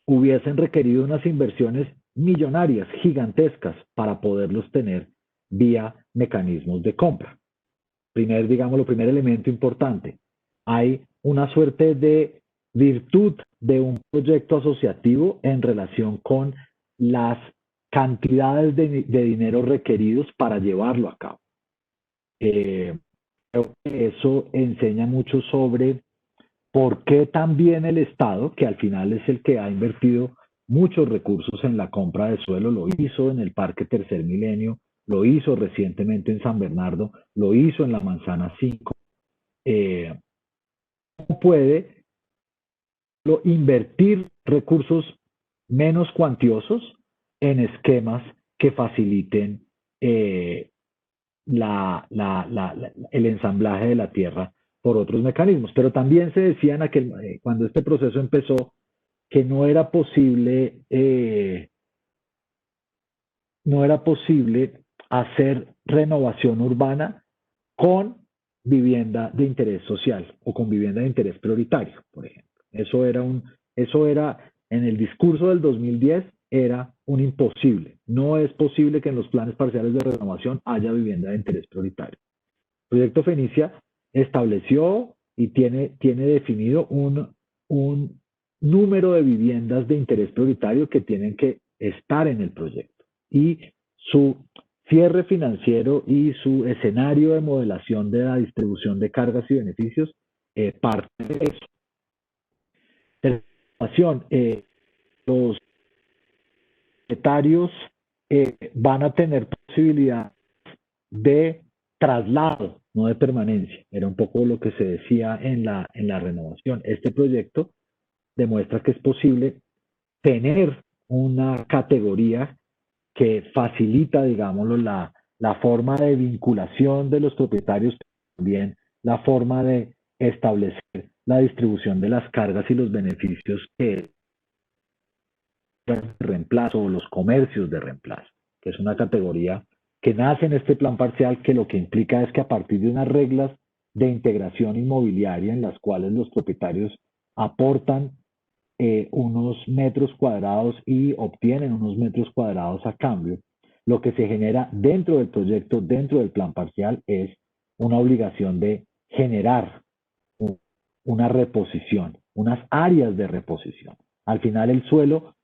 hubiesen requerido unas inversiones millonarias, gigantescas, para poderlos tener vía mecanismos de compra. Primer elemento importante, hay una suerte de virtud de un proyecto asociativo en relación con las cantidades de dinero requeridos para llevarlo a cabo. Creo que eso enseña mucho sobre por qué también el Estado, que al final es el que ha invertido muchos recursos en la compra de suelo, lo hizo en el Parque Tercer Milenio, lo hizo recientemente en San Bernardo, lo hizo en la Manzana 5, no puede invertir recursos menos cuantiosos en esquemas que faciliten el ensamblaje de la tierra por otros mecanismos. Pero también se decía cuando este proceso empezó que no era posible hacer renovación urbana con vivienda de interés social o con vivienda de interés prioritario, por ejemplo. Eso era en el discurso del 2010 era un imposible. No es posible que en los planes parciales de renovación haya vivienda de interés prioritario. El proyecto Fenicia estableció y tiene definido un número de viviendas de interés prioritario que tienen que estar en el proyecto. Y su cierre financiero y su escenario de modelación de la distribución de cargas y beneficios parte de eso. Los propietarios van a tener posibilidad de traslado, no de permanencia. Era un poco lo que se decía en la renovación. Este proyecto demuestra que es posible tener una categoría que facilita, digámoslo, la forma de vinculación de los propietarios, también la forma de establecer la distribución de las cargas y los beneficios que reemplazo o los comercios de reemplazo, que es una categoría que nace en este plan parcial, que lo que implica es que a partir de unas reglas de integración inmobiliaria en las cuales los propietarios aportan unos metros cuadrados y obtienen unos metros cuadrados a cambio, lo que se genera dentro del proyecto, dentro del plan parcial, es una obligación de generar una reposición, unas áreas de reposición. Al final el suelo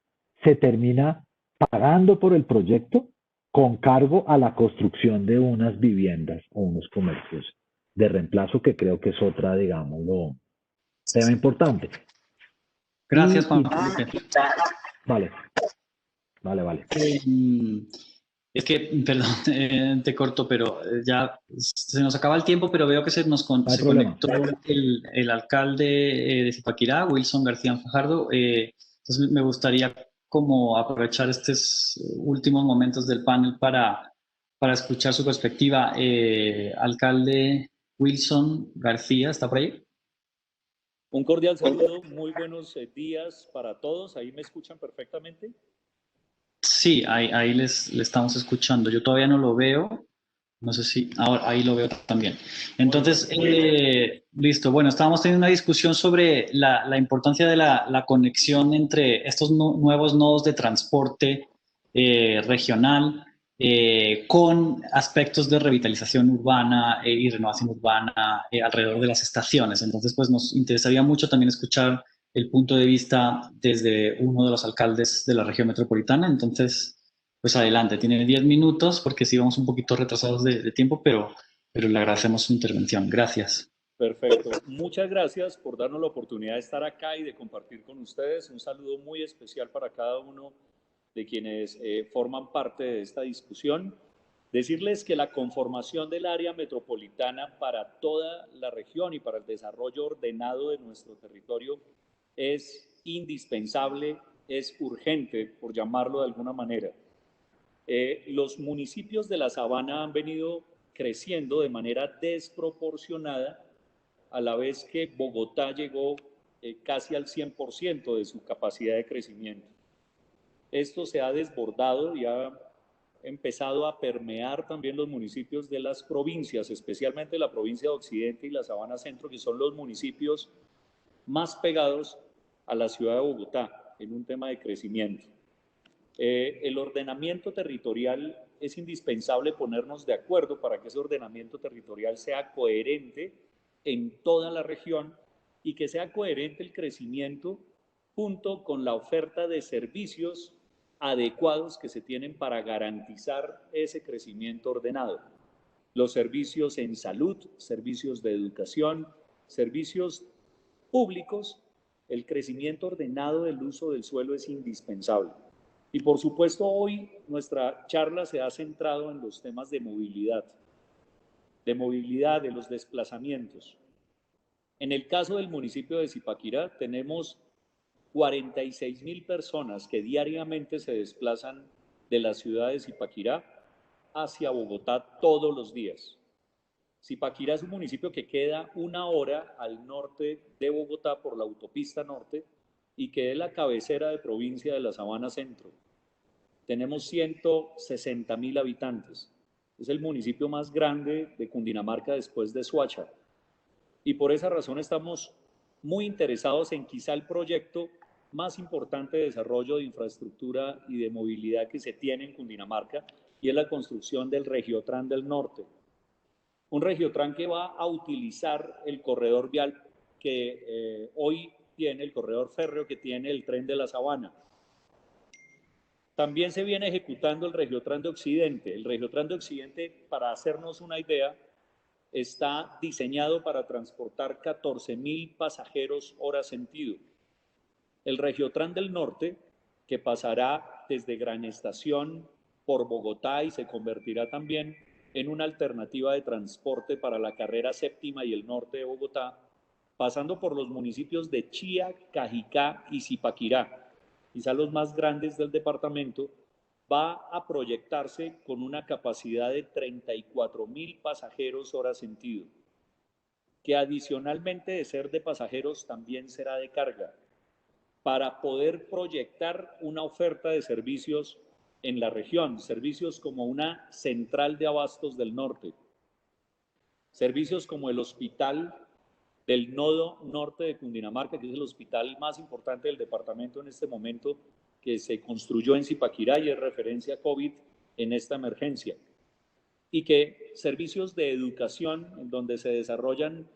se termina pagando por el proyecto con cargo a la construcción de unas viviendas o unos comercios de reemplazo, que creo que es otra, digámoslo, tema importante. Gracias, Juan Felipe. Vale, vale, vale. Es que, perdón, te corto, pero ya se nos acaba el tiempo, pero veo que se nos No hay se problema. conectó el alcalde de Zipaquirá, Wilson García Fajardo. Entonces me gustaría como aprovechar estos últimos momentos del panel para escuchar su perspectiva. Alcalde Wilson García, ¿está por ahí? Un cordial saludo, muy buenos días para todos. ¿Ahí me escuchan perfectamente? Sí, ahí le estamos escuchando. Yo todavía no lo veo. No sé si ahora ahí lo veo también. Entonces, listo. Bueno, estábamos teniendo una discusión sobre la importancia de la conexión entre estos nuevos nodos de transporte regional con aspectos de revitalización urbana y renovación urbana alrededor de las estaciones. Entonces, pues nos interesaría mucho también escuchar el punto de vista desde uno de los alcaldes de la región metropolitana. Entonces, pues adelante, tiene 10 minutos porque sí vamos un poquito retrasados de tiempo, pero le agradecemos su intervención. Gracias. Perfecto. Muchas gracias por darnos la oportunidad de estar acá y de compartir con ustedes. Un saludo muy especial para cada uno de quienes forman parte de esta discusión. Decirles que la conformación del área metropolitana para toda la región y para el desarrollo ordenado de nuestro territorio es indispensable, es urgente, por llamarlo de alguna manera. Los municipios de la Sabana han venido creciendo de manera desproporcionada a la vez que Bogotá llegó casi al 100% de su capacidad de crecimiento. Esto se ha desbordado y ha empezado a permear también los municipios de las provincias, especialmente la provincia de Occidente y la Sabana Centro, que son los municipios más pegados a la ciudad de Bogotá en un tema de crecimiento. El ordenamiento territorial es indispensable ponernos de acuerdo para que ese ordenamiento territorial sea coherente en toda la región y que sea coherente el crecimiento junto con la oferta de servicios adecuados que se tienen para garantizar ese crecimiento ordenado. Los servicios en salud, servicios de educación, servicios públicos, el crecimiento ordenado del uso del suelo es indispensable. Y por supuesto hoy nuestra charla se ha centrado en los temas de movilidad, de los desplazamientos. En el caso del municipio de Zipaquirá tenemos 46.000 personas que diariamente se desplazan de la ciudad de Zipaquirá hacia Bogotá todos los días. Zipaquirá es un municipio que queda 1 hora al norte de Bogotá por la autopista norte y que es la cabecera de provincia de la Sabana Centro. Tenemos 160.000 habitantes. Es el municipio más grande de Cundinamarca después de Soacha. Y por esa razón estamos muy interesados en quizá el proyecto más importante de desarrollo de infraestructura y de movilidad que se tiene en Cundinamarca, y es la construcción del Regiotran del Norte. Un Regiotran que va a utilizar el corredor vial que hoy tiene, el corredor férreo que tiene el tren de la Sabana. También se viene ejecutando el Regiotran de Occidente. El Regiotran de Occidente, para hacernos una idea, está diseñado para transportar 14.000 pasajeros hora sentido. El Regiotran del Norte, que pasará desde Gran Estación por Bogotá y se convertirá también en una alternativa de transporte para la carrera séptima y el norte de Bogotá, pasando por los municipios de Chía, Cajicá y Zipaquirá, quizá los más grandes del departamento, va a proyectarse con una capacidad de 34.000 pasajeros hora sentido, que adicionalmente de ser de pasajeros también será de carga, para poder proyectar una oferta de servicios en la región, servicios como una central de abastos del norte, servicios como el hospital del nodo norte de Cundinamarca, que es el hospital más importante del departamento en este momento, que se construyó en Zipaquirá y es referencia COVID en esta emergencia. Y que servicios de educación, en donde se desarrollan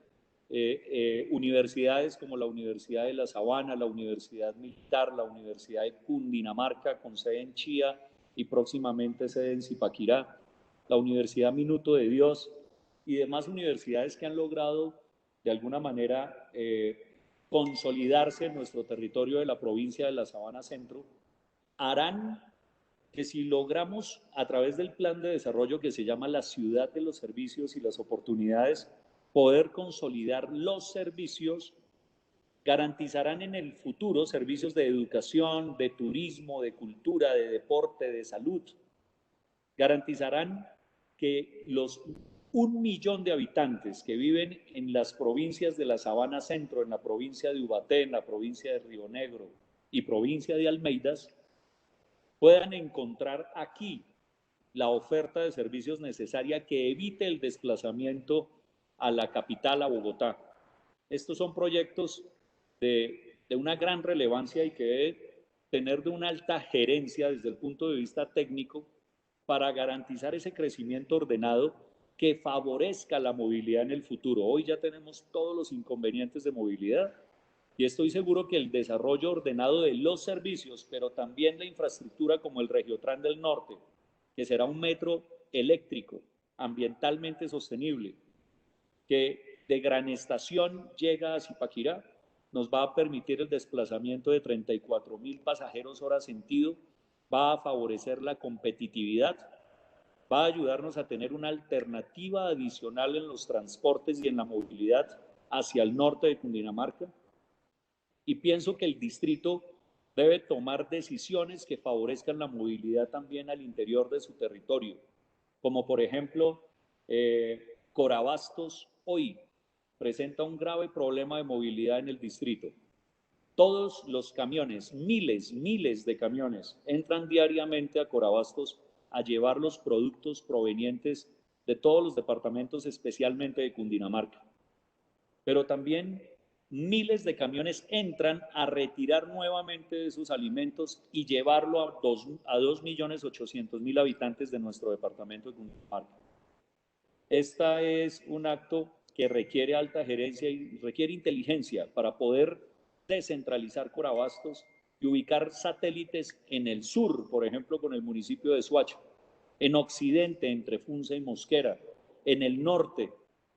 universidades como la Universidad de la Sabana, la Universidad Militar, la Universidad de Cundinamarca, con sede en Chía y próximamente sede en Zipaquirá, la Universidad Minuto de Dios y demás universidades que han logrado de alguna manera consolidarse en nuestro territorio de la provincia de la Sabana Centro, harán que si logramos a través del plan de desarrollo que se llama la ciudad de los servicios y las oportunidades, poder consolidar los servicios, garantizarán en el futuro servicios de educación, de turismo, de cultura, de deporte, de salud. Garantizarán que los 1 millón de habitantes que viven en las provincias de la Sabana Centro, en la provincia de Ubaté, en la provincia de Río Negro y provincia de Almeidas, puedan encontrar aquí la oferta de servicios necesaria que evite el desplazamiento a la capital, a Bogotá. Estos son proyectos de una gran relevancia y que debe tener de una alta gerencia desde el punto de vista técnico para garantizar ese crecimiento ordenado que favorezca la movilidad en el futuro. Hoy ya tenemos todos los inconvenientes de movilidad y estoy seguro que el desarrollo ordenado de los servicios, pero también la infraestructura como el Regiotran del Norte, que será un metro eléctrico, ambientalmente sostenible, que de Gran Estación llega a Zipaquirá, nos va a permitir el desplazamiento de 34.000 pasajeros hora sentido, va a favorecer la competitividad, va a ayudarnos a tener una alternativa adicional en los transportes y en la movilidad hacia el norte de Cundinamarca. Y pienso que el distrito debe tomar decisiones que favorezcan la movilidad también al interior de su territorio, como por ejemplo, Corabastos hoy presenta un grave problema de movilidad en el distrito. Todos los camiones, miles de camiones, entran diariamente a Corabastos a llevar los productos provenientes de todos los departamentos, especialmente de Cundinamarca. Pero también miles de camiones entran a retirar nuevamente esos alimentos y llevarlo a 2.800.000 habitantes de nuestro departamento de Cundinamarca. Esta es un acto que requiere alta gerencia y requiere inteligencia para poder descentralizar Corabastos y ubicar satélites en el sur, por ejemplo, con el municipio de Soacha, en occidente, entre Funza y Mosquera, en el norte,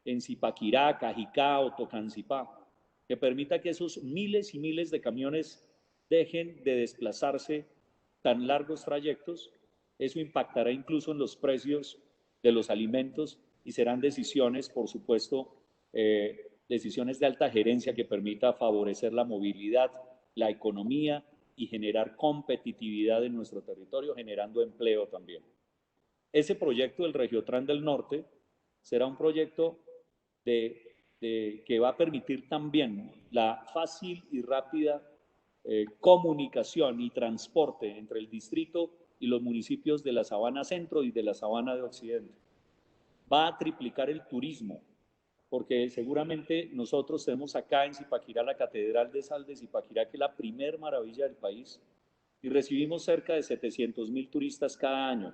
en Zipaquirá, Cajicá o Tocancipá, que permita que esos miles y miles de camiones dejen de desplazarse tan largos trayectos. Eso impactará incluso en los precios de los alimentos y serán decisiones, por supuesto, decisiones de alta gerencia que permita favorecer la movilidad, la economía y generar competitividad en nuestro territorio, generando empleo también. Ese proyecto del Regiotran del Norte será un proyecto que va a permitir también la fácil y rápida comunicación y transporte entre el distrito y los municipios de la Sabana Centro y de la Sabana de Occidente. Va a triplicar el turismo, porque seguramente nosotros tenemos acá en Zipaquirá la Catedral de Sal de Zipaquirá, que es la primer maravilla del país, y recibimos cerca de 700.000 turistas cada año.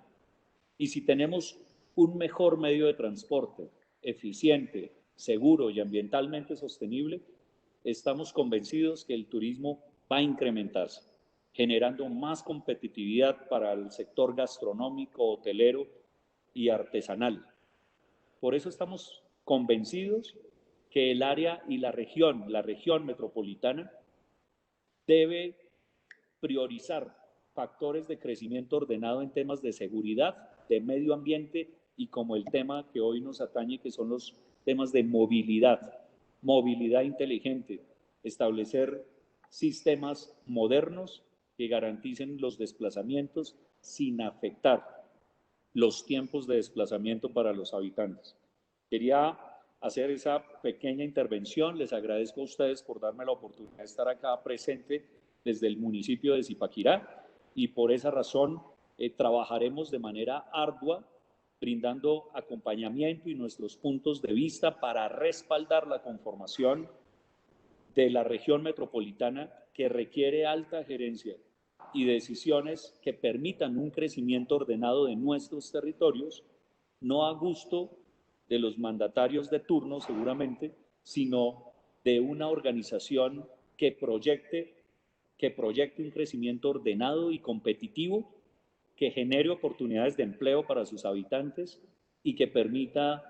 Y si tenemos un mejor medio de transporte, eficiente, seguro y ambientalmente sostenible, estamos convencidos que el turismo va a incrementarse, generando más competitividad para el sector gastronómico, hotelero y artesanal. Por eso estamos convencidos que el área y la región metropolitana, debe priorizar factores de crecimiento ordenado en temas de seguridad, de medio ambiente y como el tema que hoy nos atañe, que son los temas de movilidad inteligente, establecer sistemas modernos que garanticen los desplazamientos sin afectar los tiempos de desplazamiento para los habitantes. Quería hacer esa pequeña intervención. Les agradezco a ustedes por darme la oportunidad de estar acá presente desde el municipio de Zipaquirá y por esa razón trabajaremos de manera ardua brindando acompañamiento y nuestros puntos de vista para respaldar la conformación de la región metropolitana que requiere alta gerencia y decisiones que permitan un crecimiento ordenado de nuestros territorios, no a gusto de los mandatarios de turno seguramente, sino de una organización que proyecte un crecimiento ordenado y competitivo, que genere oportunidades de empleo para sus habitantes y que permita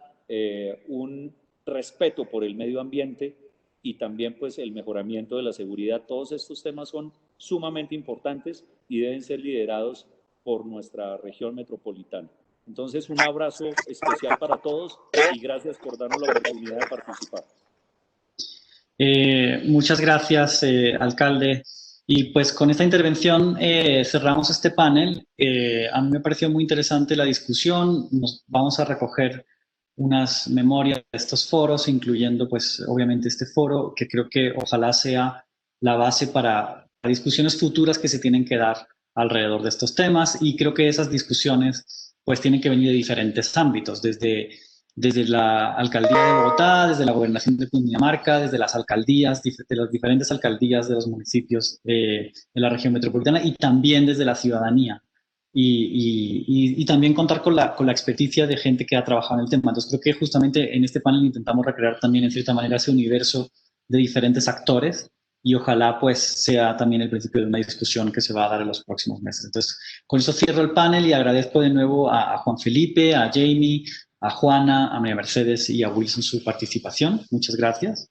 un respeto por el medio ambiente y también pues el mejoramiento de la seguridad. Todos estos temas son sumamente importantes y deben ser liderados por nuestra región metropolitana. Entonces, un abrazo especial para todos y gracias por darnos la oportunidad de participar. Muchas gracias, alcalde. Y pues con esta intervención cerramos este panel. A mí me pareció muy interesante la discusión. Nos vamos a recoger unas memorias de estos foros, incluyendo pues obviamente este foro, que creo que ojalá sea la base para discusiones futuras que se tienen que dar alrededor de estos temas, y creo que esas discusiones pues tienen que venir de diferentes ámbitos, desde la alcaldía de Bogotá, desde la gobernación de Cundinamarca, desde las alcaldías, de las diferentes alcaldías de los municipios de la región metropolitana, y también desde la ciudadanía. Y también contar con la experticia de gente que ha trabajado en el tema. Entonces creo que justamente en este panel intentamos recrear también en cierta manera ese universo de diferentes actores, y ojalá pues sea también el principio de una discusión que se va a dar en los próximos meses. Entonces con eso cierro el panel y agradezco de nuevo a Juan Felipe, a Jamie, a Juana, a María Mercedes y a Wilson su participación. Muchas gracias.